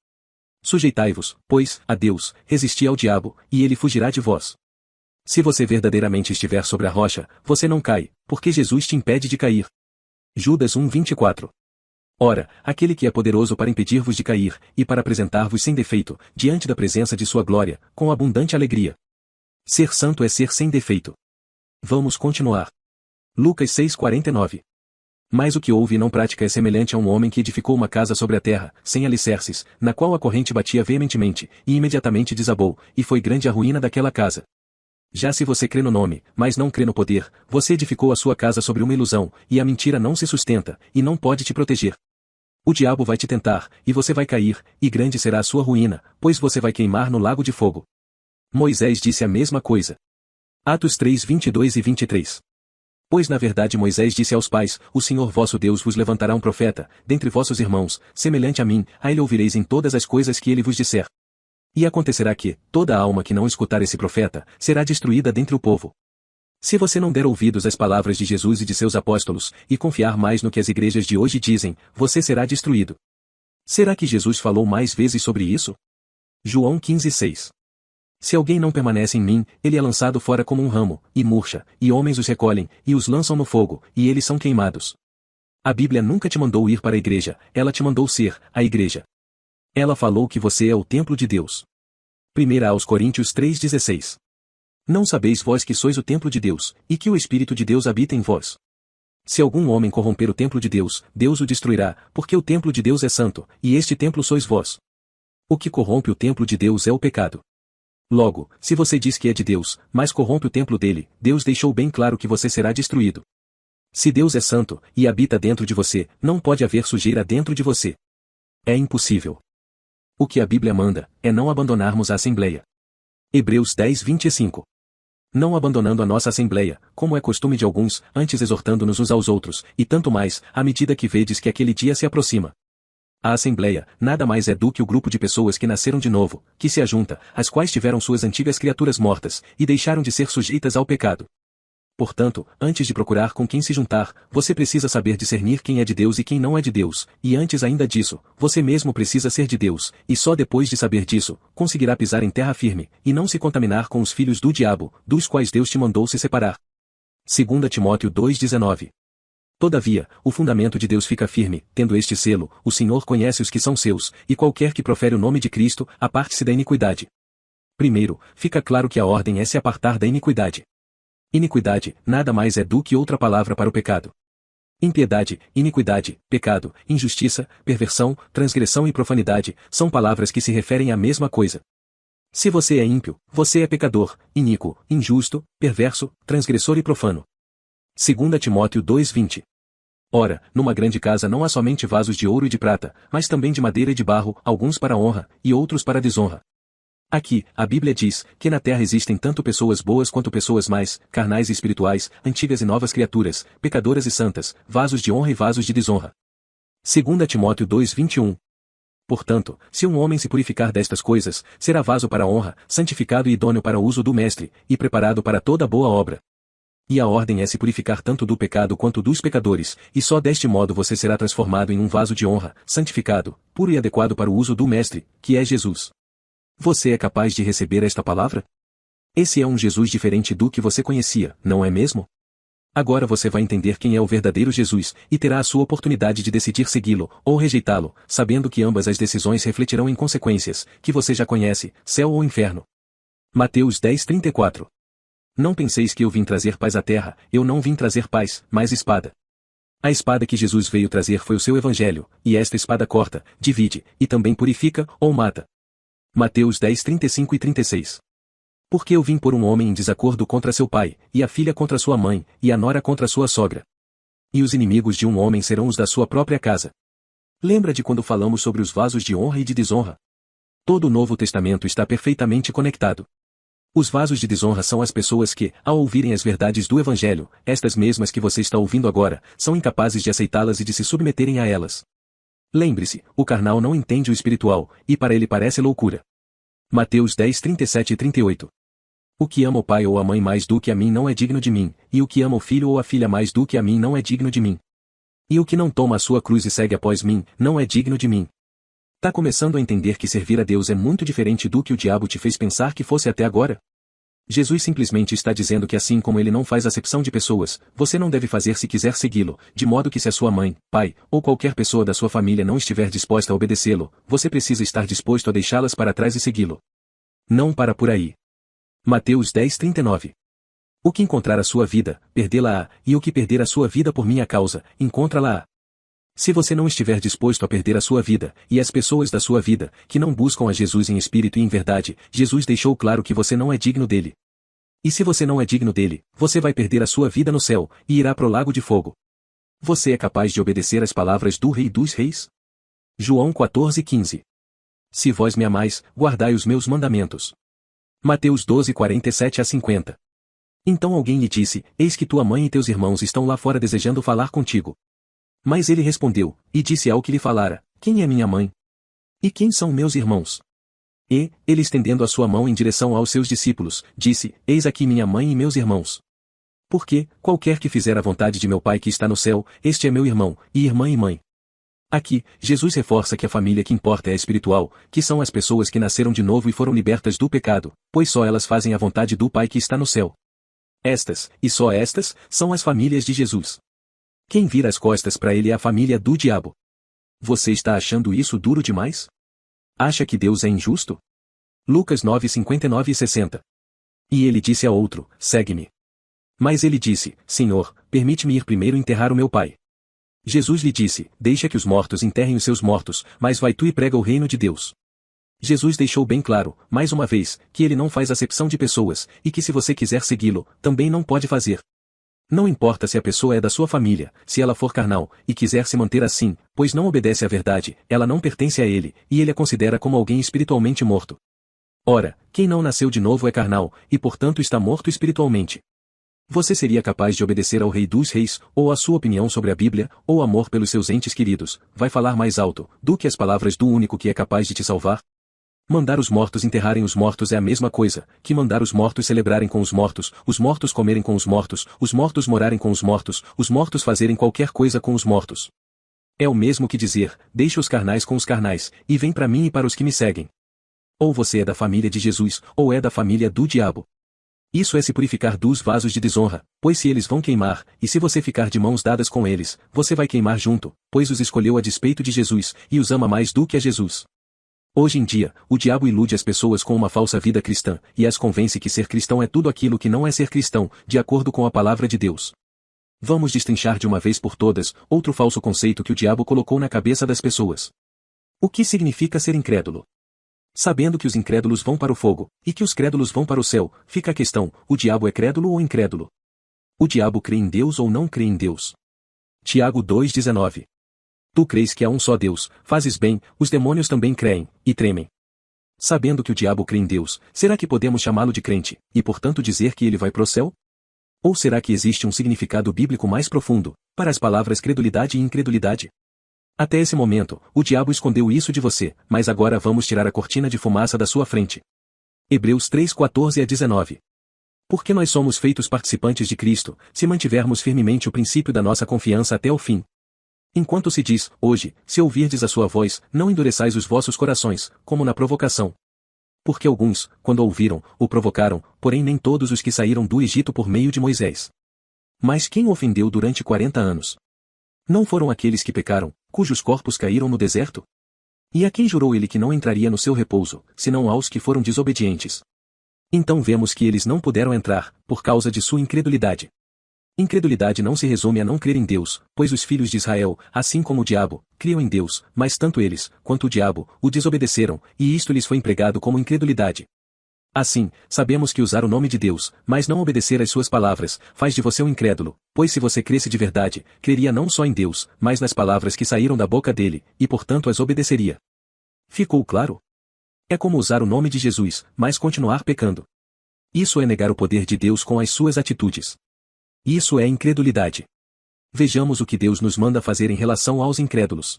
Sujeitai-vos, pois, a Deus, resisti ao diabo, e ele fugirá de vós. Se você verdadeiramente estiver sobre a rocha, você não cai, porque Jesus te impede de cair. Judas 1:24. Ora, aquele que é poderoso para impedir-vos de cair, e para apresentar-vos sem defeito, diante da presença de sua glória, com abundante alegria. Ser santo é ser sem defeito. Vamos continuar. Lucas 6:49. Mas o que ouve e não pratica é semelhante a um homem que edificou uma casa sobre a terra, sem alicerces, na qual a corrente batia veementemente, e imediatamente desabou, e foi grande a ruína daquela casa. Já se você crê no nome, mas não crê no poder, você edificou a sua casa sobre uma ilusão, e a mentira não se sustenta, e não pode te proteger. O diabo vai te tentar, e você vai cair, e grande será a sua ruína, pois você vai queimar no lago de fogo. Moisés disse a mesma coisa. Atos 3:22 e 23. Pois na verdade Moisés disse aos pais, o Senhor vosso Deus vos levantará um profeta, dentre vossos irmãos, semelhante a mim, a ele ouvireis em todas as coisas que ele vos disser. E acontecerá que, toda alma que não escutar esse profeta, será destruída dentre o povo. Se você não der ouvidos às palavras de Jesus e de seus apóstolos, e confiar mais no que as igrejas de hoje dizem, você será destruído. Será que Jesus falou mais vezes sobre isso? João 15:6. Se alguém não permanece em mim, ele é lançado fora como um ramo, e murcha, e homens os recolhem, e os lançam no fogo, e eles são queimados. A Bíblia nunca te mandou ir para a igreja, ela te mandou ser a igreja. Ela falou que você é o templo de Deus. 1 aos Coríntios 3:16. Não sabeis vós que sois o templo de Deus, e que o Espírito de Deus habita em vós. Se algum homem corromper o templo de Deus, Deus o destruirá, porque o templo de Deus é santo, e este templo sois vós. O que corrompe o templo de Deus é o pecado. Logo, se você diz que é de Deus, mas corrompe o templo dele, Deus deixou bem claro que você será destruído. Se Deus é santo, e habita dentro de você, não pode haver sujeira dentro de você. É impossível. O que a Bíblia manda, é não abandonarmos a Assembleia. Hebreus 10:25. Não abandonando a nossa Assembleia, como é costume de alguns, antes exortando-nos uns aos outros, e tanto mais, à medida que vedes que aquele dia se aproxima. A Assembleia, nada mais é do que o grupo de pessoas que nasceram de novo, que se ajunta, as quais tiveram suas antigas criaturas mortas, e deixaram de ser sujeitas ao pecado. Portanto, antes de procurar com quem se juntar, você precisa saber discernir quem é de Deus e quem não é de Deus, e antes ainda disso, você mesmo precisa ser de Deus, e só depois de saber disso, conseguirá pisar em terra firme, e não se contaminar com os filhos do diabo, dos quais Deus te mandou se separar. 2 Timóteo 2:19. Todavia, o fundamento de Deus fica firme, tendo este selo, o Senhor conhece os que são seus, e qualquer que profere o nome de Cristo, aparte-se da iniquidade. Primeiro, fica claro que a ordem é se apartar da iniquidade. Iniquidade, nada mais é do que outra palavra para o pecado. Impiedade, iniquidade, pecado, injustiça, perversão, transgressão e profanidade, são palavras que se referem à mesma coisa. Se você é ímpio, você é pecador, iníquo, injusto, perverso, transgressor e profano. 2 Timóteo 2:20. Ora, numa grande casa não há somente vasos de ouro e de prata, mas também de madeira e de barro, alguns para honra, e outros para desonra. Aqui, a Bíblia diz, que na terra existem tanto pessoas boas quanto pessoas mais, carnais e espirituais, antigas e novas criaturas, pecadoras e santas, vasos de honra e vasos de desonra. 2 Timóteo 2:21. Portanto, se um homem se purificar destas coisas, será vaso para a honra, santificado e idôneo para o uso do mestre, e preparado para toda boa obra. E a ordem é se purificar tanto do pecado quanto dos pecadores, e só deste modo você será transformado em um vaso de honra, santificado, puro e adequado para o uso do mestre, que é Jesus. Você é capaz de receber esta palavra? Esse é um Jesus diferente do que você conhecia, não é mesmo? Agora você vai entender quem é o verdadeiro Jesus, e terá a sua oportunidade de decidir segui-lo, ou rejeitá-lo, sabendo que ambas as decisões refletirão em consequências, que você já conhece, céu ou inferno. Mateus 10:34. Não penseis que eu vim trazer paz à terra, eu não vim trazer paz, mas espada. A espada que Jesus veio trazer foi o seu evangelho, e esta espada corta, divide, e também purifica, ou mata. Mateus 10:35 e 36. Porque eu vim pôr um homem em desacordo contra seu pai, e a filha contra sua mãe, e a nora contra sua sogra. E os inimigos de um homem serão os da sua própria casa. Lembra de quando falamos sobre os vasos de honra e de desonra? Todo o Novo Testamento está perfeitamente conectado. Os vasos de desonra são as pessoas que, ao ouvirem as verdades do Evangelho, estas mesmas que você está ouvindo agora, são incapazes de aceitá-las e de se submeterem a elas. Lembre-se, o carnal não entende o espiritual, e para ele parece loucura. Mateus 10, 37 e 38. O que ama o pai ou a mãe mais do que a mim não é digno de mim, e o que ama o filho ou a filha mais do que a mim não é digno de mim. E o que não toma a sua cruz e segue após mim, não é digno de mim. Tá começando a entender que servir a Deus é muito diferente do que o diabo te fez pensar que fosse até agora? Jesus simplesmente está dizendo que assim como ele não faz acepção de pessoas, você não deve fazer se quiser segui-lo, de modo que se a sua mãe, pai, ou qualquer pessoa da sua família não estiver disposta a obedecê-lo, você precisa estar disposto a deixá-las para trás e segui-lo. Não para por aí. Mateus 10, 39. O que encontrar a sua vida, perdê-la-á, e o que perder a sua vida por minha causa, encontra-la-á. Se você não estiver disposto a perder a sua vida, e as pessoas da sua vida, que não buscam a Jesus em espírito e em verdade, Jesus deixou claro que você não é digno dele. E se você não é digno dele, você vai perder a sua vida no céu, e irá pro lago de fogo. Você é capaz de obedecer às palavras do Rei dos Reis? João 14, 15. Se vós me amais, guardai os meus mandamentos. Mateus 12, 47 a 50. Então alguém lhe disse, eis que tua mãe e teus irmãos estão lá fora desejando falar contigo. Mas ele respondeu, e disse ao que lhe falara, quem é minha mãe? E quem são meus irmãos? E, ele estendendo a sua mão em direção aos seus discípulos, disse, eis aqui minha mãe e meus irmãos. Porque, qualquer que fizer a vontade de meu Pai que está no céu, este é meu irmão, e irmã e mãe. Aqui, Jesus reforça que a família que importa é a espiritual, que são as pessoas que nasceram de novo e foram libertas do pecado, pois só elas fazem a vontade do Pai que está no céu. Estas, e só estas, são as famílias de Jesus. Quem vira as costas para ele é a família do diabo. Você está achando isso duro demais? Acha que Deus é injusto? Lucas 9, 59 e 60. E ele disse a outro, segue-me. Mas ele disse, Senhor, permite-me ir primeiro enterrar o meu pai. Jesus lhe disse, deixa que os mortos enterrem os seus mortos, mas vai tu e prega o reino de Deus. Jesus deixou bem claro, mais uma vez, que ele não faz acepção de pessoas, e que se você quiser segui-lo, também não pode fazer. Não importa se a pessoa é da sua família, se ela for carnal, e quiser se manter assim, pois não obedece à verdade, ela não pertence a ele, e ele a considera como alguém espiritualmente morto. Ora, quem não nasceu de novo é carnal, e portanto está morto espiritualmente. Você seria capaz de obedecer ao Rei dos Reis, ou a sua opinião sobre a Bíblia, ou amor pelos seus entes queridos, vai falar mais alto, do que as palavras do único que é capaz de te salvar? Mandar os mortos enterrarem os mortos é a mesma coisa, que mandar os mortos celebrarem com os mortos comerem com os mortos morarem com os mortos fazerem qualquer coisa com os mortos. É o mesmo que dizer, deixe os carnais com os carnais, e vem para mim e para os que me seguem. Ou você é da família de Jesus, ou é da família do diabo. Isso é se purificar dos vasos de desonra, pois se eles vão queimar, e se você ficar de mãos dadas com eles, você vai queimar junto, pois os escolheu a despeito de Jesus, e os ama mais do que a Jesus. Hoje em dia, o diabo ilude as pessoas com uma falsa vida cristã, e as convence que ser cristão é tudo aquilo que não é ser cristão, de acordo com a palavra de Deus. Vamos destrinchar de uma vez por todas, outro falso conceito que o diabo colocou na cabeça das pessoas. O que significa ser incrédulo? Sabendo que os incrédulos vão para o fogo, e que os crédulos vão para o céu, fica a questão, o diabo é crédulo ou incrédulo? O diabo crê em Deus ou não crê em Deus? Tiago 2,19. Tu crês que há um só Deus, fazes bem, os demônios também creem, e tremem. Sabendo que o diabo crê em Deus, será que podemos chamá-lo de crente, e portanto dizer que ele vai pro céu? Ou será que existe um significado bíblico mais profundo, para as palavras credulidade e incredulidade? Até esse momento, o diabo escondeu isso de você, mas agora vamos tirar a cortina de fumaça da sua frente. Hebreus 3:14 a 19. Porque nós somos feitos participantes de Cristo, se mantivermos firmemente o princípio da nossa confiança até o fim. Enquanto se diz, hoje, se ouvirdes a sua voz, não endureçais os vossos corações, como na provocação. Porque alguns, quando ouviram, o provocaram, porém nem todos os que saíram do Egito por meio de Moisés. Mas quem o ofendeu durante 40 anos? Não foram aqueles que pecaram, cujos corpos caíram no deserto? E a quem jurou ele que não entraria no seu repouso, senão aos que foram desobedientes? Então vemos que eles não puderam entrar, por causa de sua incredulidade. Incredulidade não se resume a não crer em Deus, pois os filhos de Israel, assim como o diabo, criam em Deus, mas tanto eles, quanto o diabo, o desobedeceram, e isto lhes foi empregado como incredulidade. Assim, sabemos que usar o nome de Deus, mas não obedecer às suas palavras, faz de você um incrédulo, pois se você cresce de verdade, creria não só em Deus, mas nas palavras que saíram da boca dele, e portanto as obedeceria. Ficou claro? É como usar o nome de Jesus, mas continuar pecando. Isso é negar o poder de Deus com as suas atitudes. Isso é incredulidade. Vejamos o que Deus nos manda fazer em relação aos incrédulos.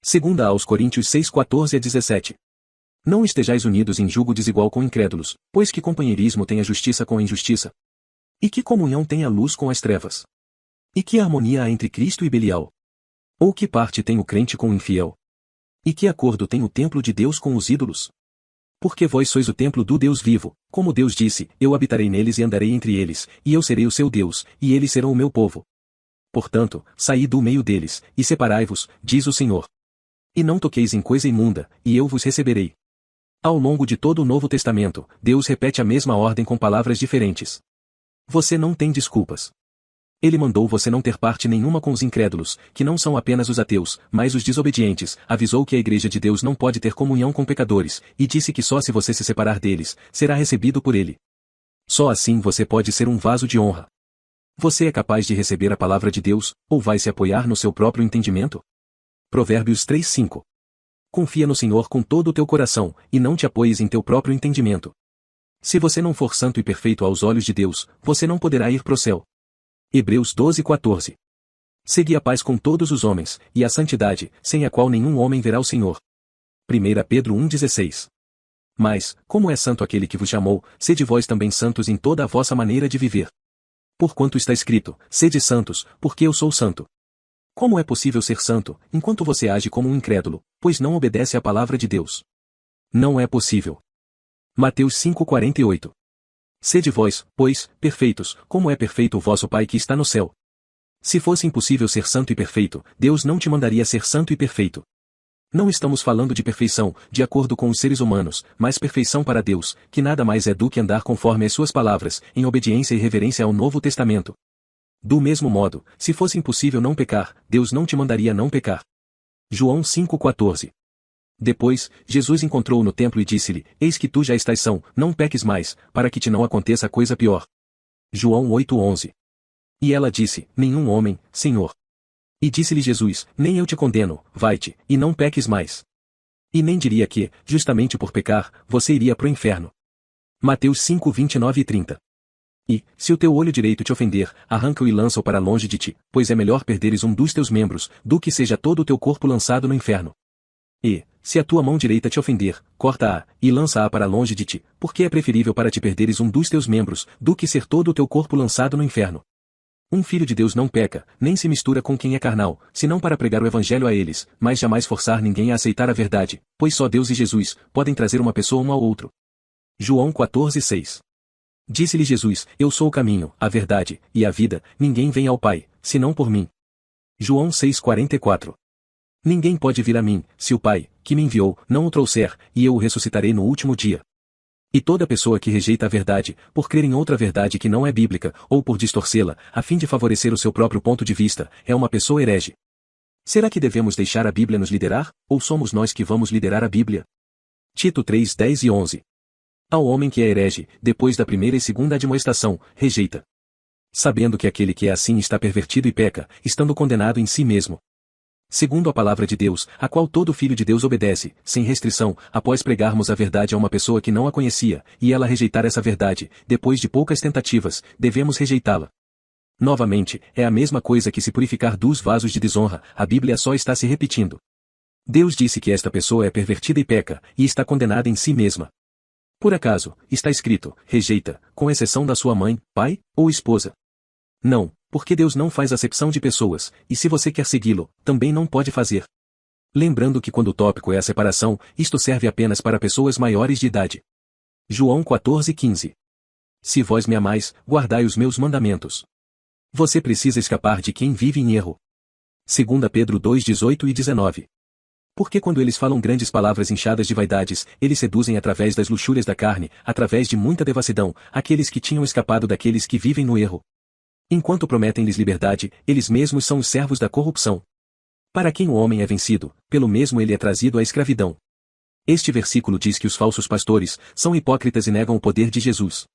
2 aos Coríntios 6:14-17. Não estejais unidos em julgo desigual com incrédulos, pois que companheirismo tem a justiça com a injustiça? E que comunhão tem a luz com as trevas? E que harmonia há entre Cristo e Belial? Ou que parte tem o crente com o infiel? E que acordo tem o templo de Deus com os ídolos? Porque vós sois o templo do Deus vivo, como Deus disse, eu habitarei neles e andarei entre eles, e eu serei o seu Deus, e eles serão o meu povo. Portanto, saí do meio deles, e separai-vos, diz o Senhor. E não toqueis em coisa imunda, e eu vos receberei. Ao longo de todo o Novo Testamento, Deus repete a mesma ordem com palavras diferentes. Você não tem desculpas. Ele mandou você não ter parte nenhuma com os incrédulos, que não são apenas os ateus, mas os desobedientes, avisou que a Igreja de Deus não pode ter comunhão com pecadores, e disse que só se você se separar deles, será recebido por ele. Só assim você pode ser um vaso de honra. Você é capaz de receber a palavra de Deus, ou vai se apoiar no seu próprio entendimento? Provérbios 3:5. Confia no Senhor com todo o teu coração, e não te apoies em teu próprio entendimento. Se você não for santo e perfeito aos olhos de Deus, você não poderá ir pro céu. Hebreus 12:14. Segui a paz com todos os homens, e a santidade, sem a qual nenhum homem verá o Senhor. 1 Pedro 1:16. Mas, como é santo aquele que vos chamou, sede vós também santos em toda a vossa maneira de viver. Porquanto está escrito, sede santos, porque eu sou santo. Como é possível ser santo, enquanto você age como um incrédulo, pois não obedece à palavra de Deus? Não é possível. Mateus 5:48. Sede vós, pois, perfeitos, como é perfeito o vosso Pai que está no céu. Se fosse impossível ser santo e perfeito, Deus não te mandaria ser santo e perfeito. Não estamos falando de perfeição, de acordo com os seres humanos, mas perfeição para Deus, que nada mais é do que andar conforme as suas palavras, em obediência e reverência ao Novo Testamento. Do mesmo modo, se fosse impossível não pecar, Deus não te mandaria não pecar. João 5:14. Depois, Jesus encontrou-o no templo e disse-lhe, eis que tu já estás são, não peques mais, para que te não aconteça coisa pior. João 8:11. E ela disse, nenhum homem, Senhor. E disse-lhe Jesus, nem eu te condeno, vai-te, e não peques mais. E nem diria que, justamente por pecar, você iria pro inferno. Mateus 5:29-30. E, se o teu olho direito te ofender, arranca-o e lança-o para longe de ti, pois é melhor perderes um dos teus membros, do que seja todo o teu corpo lançado no inferno. E, se a tua mão direita te ofender, corta-a, e lança-a para longe de ti, porque é preferível para te perderes um dos teus membros, do que ser todo o teu corpo lançado no inferno. Um filho de Deus não peca, nem se mistura com quem é carnal, senão para pregar o evangelho a eles, mas jamais forçar ninguém a aceitar a verdade, pois só Deus e Jesus podem trazer uma pessoa um ao outro. João 14:6. Disse-lhe Jesus, eu sou o caminho, a verdade, e a vida, ninguém vem ao Pai, senão por mim. João 6:44. Ninguém pode vir a mim, se o Pai, que me enviou, não o trouxer, e eu o ressuscitarei no último dia. E toda pessoa que rejeita a verdade, por crer em outra verdade que não é bíblica, ou por distorcê-la, a fim de favorecer o seu próprio ponto de vista, é uma pessoa herege. Será que devemos deixar a Bíblia nos liderar, ou somos nós que vamos liderar a Bíblia? Tito 3:10 e 11. Ao homem que é herege, depois da primeira e segunda admoestação, rejeita. Sabendo que aquele que é assim está pervertido e peca, estando condenado em si mesmo. Segundo a palavra de Deus, a qual todo filho de Deus obedece, sem restrição, após pregarmos a verdade a uma pessoa que não a conhecia, e ela rejeitar essa verdade, depois de poucas tentativas, devemos rejeitá-la. Novamente, é a mesma coisa que se purificar dos vasos de desonra, a Bíblia só está se repetindo. Deus disse que esta pessoa é pervertida e peca, e está condenada em si mesma. Por acaso, está escrito, rejeita, com exceção da sua mãe, pai, ou esposa? Não, porque Deus não faz acepção de pessoas, e se você quer segui-lo, também não pode fazer. Lembrando que quando o tópico é a separação, isto serve apenas para pessoas maiores de idade. João 14:15. Se vós me amais, guardai os meus mandamentos. Você precisa escapar de quem vive em erro. 2 Pedro 2:18 e 19. Porque quando eles falam grandes palavras inchadas de vaidades, eles seduzem através das luxúrias da carne, através de muita devassidão, aqueles que tinham escapado daqueles que vivem no erro. Enquanto prometem-lhes liberdade, eles mesmos são os servos da corrupção. Para quem o homem é vencido, pelo mesmo ele é trazido à escravidão. Este versículo diz que os falsos pastores são hipócritas e negam o poder de Jesus.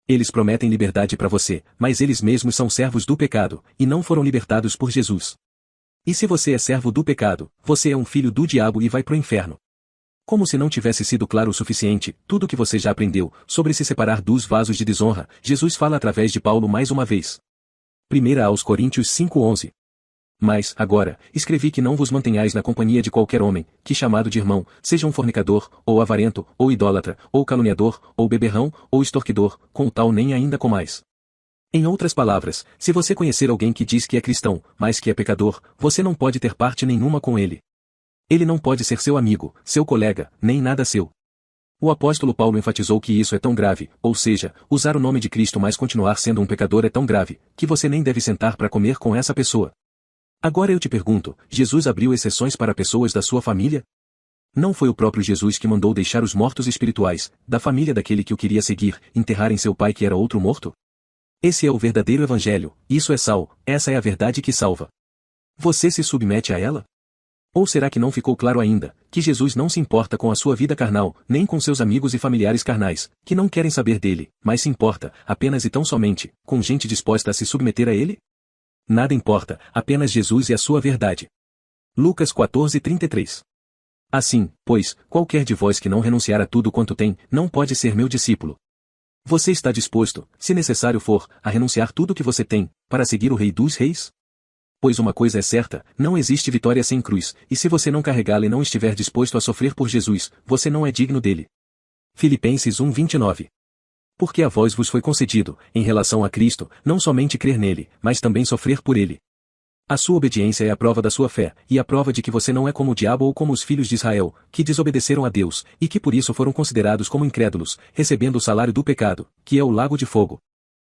Eles prometem liberdade para você, mas eles mesmos são servos do pecado, e não foram libertados por Jesus. E se você é servo do pecado, você é um filho do diabo e vai pro inferno. Como se não tivesse sido claro o suficiente, tudo que você já aprendeu sobre se separar dos vasos de desonra, Jesus fala através de Paulo mais uma vez. 1 aos Coríntios 5:11. Mas, agora, escrevi que não vos mantenhais na companhia de qualquer homem, que chamado de irmão, seja um fornicador, ou avarento, ou idólatra, ou caluniador, ou beberrão, ou extorquidor, com o tal nem ainda comais. Em outras palavras, se você conhecer alguém que diz que é cristão, mas que é pecador, você não pode ter parte nenhuma com ele. Ele não pode ser seu amigo, seu colega, nem nada seu. O apóstolo Paulo enfatizou que isso é tão grave, ou seja, usar o nome de Cristo mas continuar sendo um pecador é tão grave, que você nem deve sentar para comer com essa pessoa. Agora eu te pergunto, Jesus abriu exceções para pessoas da sua família? Não foi o próprio Jesus que mandou deixar os mortos espirituais, da família daquele que o queria seguir, enterrarem seu pai que era outro morto? Esse é o verdadeiro evangelho, isso é sal, essa é a verdade que salva. Você se submete a ela? Ou será que não ficou claro ainda, que Jesus não se importa com a sua vida carnal, nem com seus amigos e familiares carnais, que não querem saber dele, mas se importa, apenas e tão somente, com gente disposta a se submeter a ele? Nada importa, apenas Jesus e a sua verdade. Lucas 14:33. Assim, pois, qualquer de vós que não renunciar a tudo quanto tem, não pode ser meu discípulo. Você está disposto, se necessário for, a renunciar tudo que você tem, para seguir o Rei dos Reis? Pois uma coisa é certa, não existe vitória sem cruz, e se você não carregá-la e não estiver disposto a sofrer por Jesus, você não é digno dele. Filipenses 1:29. Porque a vós vos foi concedido, em relação a Cristo, não somente crer nele, mas também sofrer por ele. A sua obediência é a prova da sua fé, e a prova de que você não é como o diabo ou como os filhos de Israel, que desobedeceram a Deus, e que por isso foram considerados como incrédulos, recebendo o salário do pecado, que é o lago de fogo.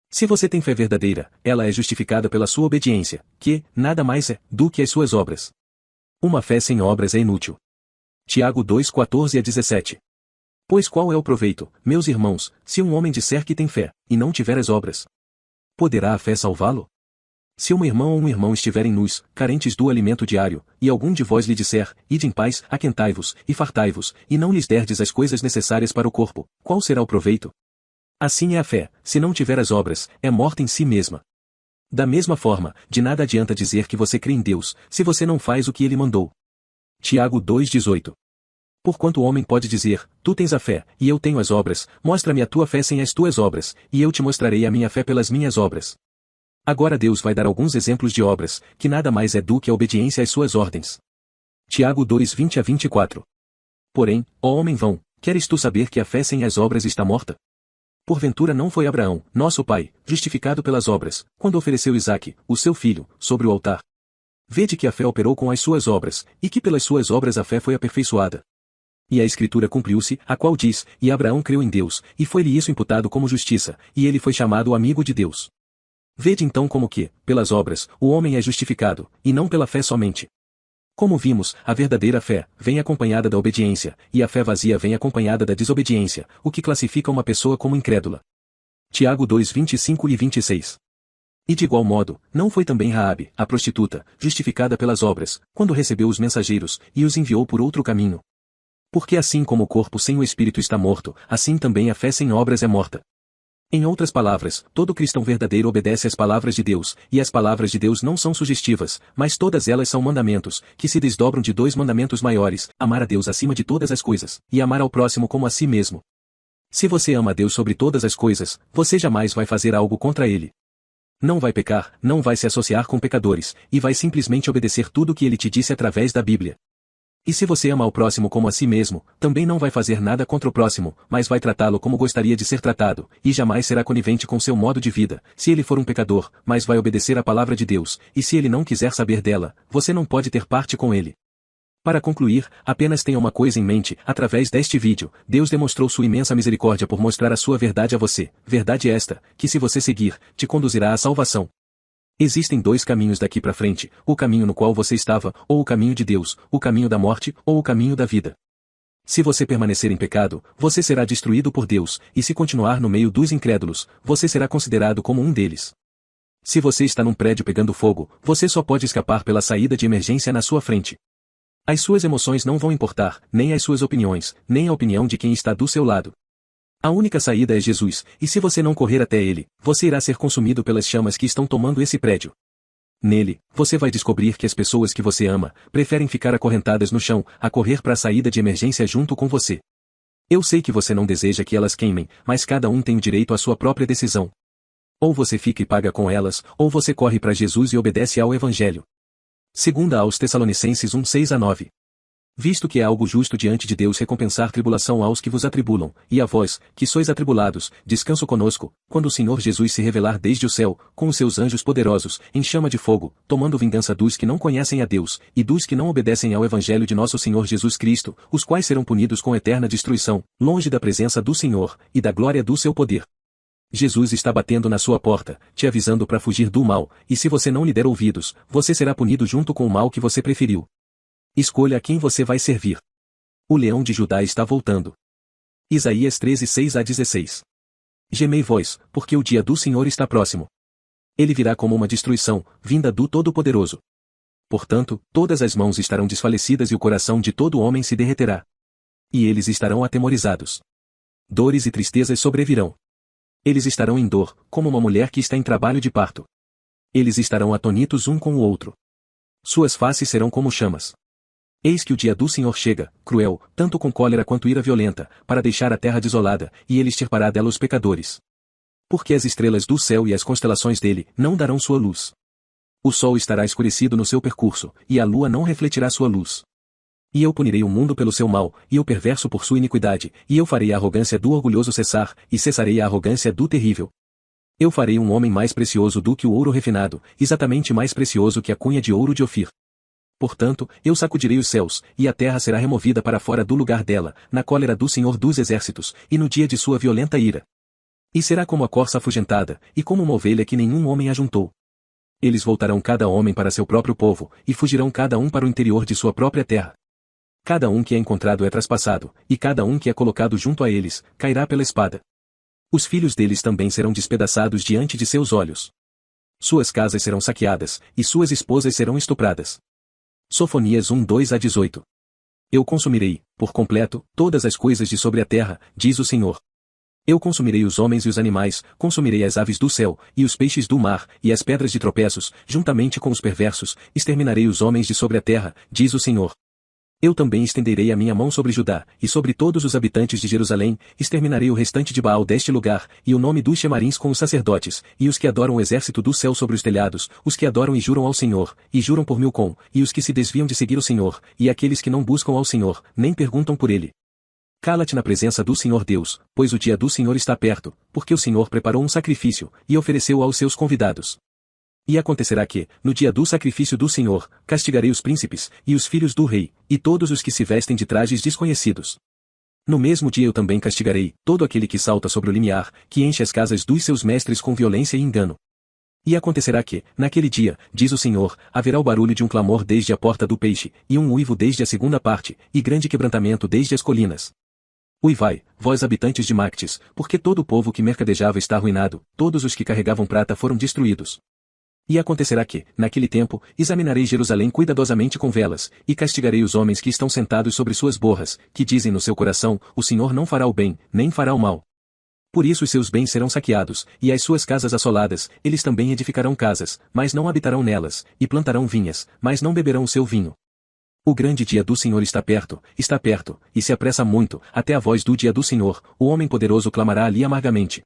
Se você tem fé verdadeira, ela é justificada pela sua obediência, que, nada mais é, do que as suas obras. Uma fé sem obras é inútil. Tiago 2:14-17. Pois qual é o proveito, meus irmãos, se um homem disser que tem fé, e não tiver as obras? Poderá a fé salvá-lo? Se uma irmã ou um irmão estiverem nus, carentes do alimento diário, e algum de vós lhe disser, ide em paz, aquentai-vos, e fartai-vos, e não lhes derdes as coisas necessárias para o corpo, qual será o proveito? Assim é a fé, se não tiver as obras, é morta em si mesma. Da mesma forma, de nada adianta dizer que você crê em Deus, se você não faz o que ele mandou. Tiago 2:18. Porquanto o homem pode dizer, tu tens a fé, e eu tenho as obras, mostra-me a tua fé sem as tuas obras, e eu te mostrarei a minha fé pelas minhas obras. Agora Deus vai dar alguns exemplos de obras, que nada mais é do que a obediência às suas ordens. Tiago 2:20-24. Porém, ó homem vão, queres tu saber que a fé sem as obras está morta? Porventura não foi Abraão, nosso pai, justificado pelas obras, quando ofereceu Isaque, o seu filho, sobre o altar? Vede que a fé operou com as suas obras, e que pelas suas obras a fé foi aperfeiçoada. E a Escritura cumpriu-se, a qual diz, e Abraão creu em Deus, e foi-lhe isso imputado como justiça, e ele foi chamado amigo de Deus. Vede então como que, pelas obras, o homem é justificado, e não pela fé somente. Como vimos, a verdadeira fé vem acompanhada da obediência, e a fé vazia vem acompanhada da desobediência, o que classifica uma pessoa como incrédula. Tiago 2:25-26. E de igual modo, não foi também Raabe, a prostituta, justificada pelas obras, quando recebeu os mensageiros, e os enviou por outro caminho? Porque assim como o corpo sem o espírito está morto, assim também a fé sem obras é morta. Em outras palavras, todo cristão verdadeiro obedece às palavras de Deus, e as palavras de Deus não são sugestivas, mas todas elas são mandamentos, que se desdobram de dois mandamentos maiores, amar a Deus acima de todas as coisas, e amar ao próximo como a si mesmo. Se você ama a Deus sobre todas as coisas, você jamais vai fazer algo contra ele. Não vai pecar, não vai se associar com pecadores, e vai simplesmente obedecer tudo o que ele te disse através da Bíblia. E se você ama o próximo como a si mesmo, também não vai fazer nada contra o próximo, mas vai tratá-lo como gostaria de ser tratado, e jamais será conivente com seu modo de vida, se ele for um pecador, mas vai obedecer à palavra de Deus, e se ele não quiser saber dela, você não pode ter parte com ele. Para concluir, apenas tenha uma coisa em mente, através deste vídeo, Deus demonstrou sua imensa misericórdia por mostrar a sua verdade a você, verdade esta, que se você seguir, te conduzirá à salvação. Existem dois caminhos daqui para frente, o caminho no qual você estava, ou o caminho de Deus, o caminho da morte, ou o caminho da vida. Se você permanecer em pecado, você será destruído por Deus, e se continuar no meio dos incrédulos, você será considerado como um deles. Se você está num prédio pegando fogo, você só pode escapar pela saída de emergência na sua frente. As suas emoções não vão importar, nem as suas opiniões, nem a opinião de quem está do seu lado. A única saída é Jesus, e se você não correr até ele, você irá ser consumido pelas chamas que estão tomando esse prédio. Nele, você vai descobrir que as pessoas que você ama, preferem ficar acorrentadas no chão, a correr para a saída de emergência junto com você. Eu sei que você não deseja que elas queimem, mas cada um tem o direito à sua própria decisão. Ou você fica e paga com elas, ou você corre para Jesus e obedece ao Evangelho. 2 aos Tessalonicenses 1:6-9. Visto que é algo justo diante de Deus recompensar tribulação aos que vos atribulam, e a vós, que sois atribulados, descanso conosco, quando o Senhor Jesus se revelar desde o céu, com os seus anjos poderosos, em chama de fogo, tomando vingança dos que não conhecem a Deus, e dos que não obedecem ao Evangelho de nosso Senhor Jesus Cristo, os quais serão punidos com eterna destruição, longe da presença do Senhor, e da glória do seu poder. Jesus está batendo na sua porta, te avisando para fugir do mal, e se você não lhe der ouvidos, você será punido junto com o mal que você preferiu. Escolha a quem você vai servir. O leão de Judá está voltando. Isaías 13:6-16. Gemei vós, porque o dia do Senhor está próximo. Ele virá como uma destruição, vinda do Todo-Poderoso. Portanto, todas as mãos estarão desfalecidas e o coração de todo homem se derreterá. E eles estarão atemorizados. Dores e tristezas sobrevirão. Eles estarão em dor, como uma mulher que está em trabalho de parto. Eles estarão atonitos um com o outro. Suas faces serão como chamas. Eis que o dia do Senhor chega, cruel, tanto com cólera quanto ira violenta, para deixar a terra desolada, e ele extirpará dela os pecadores. Porque as estrelas do céu e as constelações dele não darão sua luz. O sol estará escurecido no seu percurso, e a lua não refletirá sua luz. E eu punirei o mundo pelo seu mal, e o perverso por sua iniquidade, e eu farei a arrogância do orgulhoso cessar, e cessarei a arrogância do terrível. Eu farei um homem mais precioso do que o ouro refinado, exatamente mais precioso que a cunha de ouro de Ofir. Portanto, eu sacudirei os céus, e a terra será removida para fora do lugar dela, na cólera do Senhor dos Exércitos, e no dia de sua violenta ira. E será como a corça afugentada, e como uma ovelha que nenhum homem ajuntou. Eles voltarão cada homem para seu próprio povo, e fugirão cada um para o interior de sua própria terra. Cada um que é encontrado é traspassado, e cada um que é colocado junto a eles, cairá pela espada. Os filhos deles também serão despedaçados diante de seus olhos. Suas casas serão saqueadas, e suas esposas serão estupradas. Sofonias 1:2-18. Eu consumirei, por completo, todas as coisas de sobre a terra, diz o Senhor. Eu consumirei os homens e os animais, consumirei as aves do céu, e os peixes do mar, e as pedras de tropeços, juntamente com os perversos, exterminarei os homens de sobre a terra, diz o Senhor. Eu também estenderei a minha mão sobre Judá, e sobre todos os habitantes de Jerusalém, exterminarei o restante de Baal deste lugar, e o nome dos Shemarins com os sacerdotes, e os que adoram o exército do céu sobre os telhados, os que adoram e juram ao Senhor, e juram por Milcom, e os que se desviam de seguir o Senhor, e aqueles que não buscam ao Senhor, nem perguntam por ele. Cala-te na presença do Senhor Deus, pois o dia do Senhor está perto, porque o Senhor preparou um sacrifício, e ofereceu aos seus convidados. E acontecerá que, no dia do sacrifício do Senhor, castigarei os príncipes, e os filhos do rei, e todos os que se vestem de trajes desconhecidos. No mesmo dia eu também castigarei todo aquele que salta sobre o limiar, que enche as casas dos seus mestres com violência e engano. E acontecerá que, naquele dia, diz o Senhor, haverá o barulho de um clamor desde a porta do peixe, e um uivo desde a segunda parte, e grande quebrantamento desde as colinas. Uivai, vós habitantes de Mactes, porque todo o povo que mercadejava está arruinado, todos os que carregavam prata foram destruídos. E acontecerá que, naquele tempo, examinarei Jerusalém cuidadosamente com velas, e castigarei os homens que estão sentados sobre suas borras, que dizem no seu coração, o Senhor não fará o bem, nem fará o mal. Por isso os seus bens serão saqueados, e as suas casas assoladas, eles também edificarão casas, mas não habitarão nelas, e plantarão vinhas, mas não beberão o seu vinho. O grande dia do Senhor está perto, e se apressa muito, até a voz do dia do Senhor, o homem poderoso clamará ali amargamente.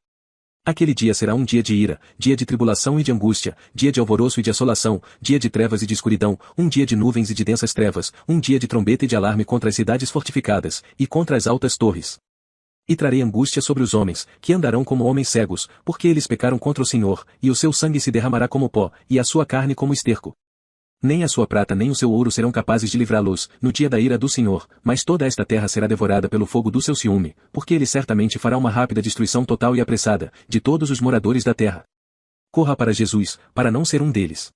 Aquele dia será um dia de ira, dia de tribulação e de angústia, dia de alvoroço e de assolação, dia de trevas e de escuridão, um dia de nuvens e de densas trevas, um dia de trombeta e de alarme contra as cidades fortificadas, e contra as altas torres. E trarei angústia sobre os homens, que andarão como homens cegos, porque eles pecaram contra o Senhor, e o seu sangue se derramará como pó, e a sua carne como esterco. Nem a sua prata nem o seu ouro serão capazes de livrá-los, no dia da ira do Senhor, mas toda esta terra será devorada pelo fogo do seu ciúme, porque ele certamente fará uma rápida destruição total e apressada, de todos os moradores da terra. Corra para Jesus, para não ser um deles.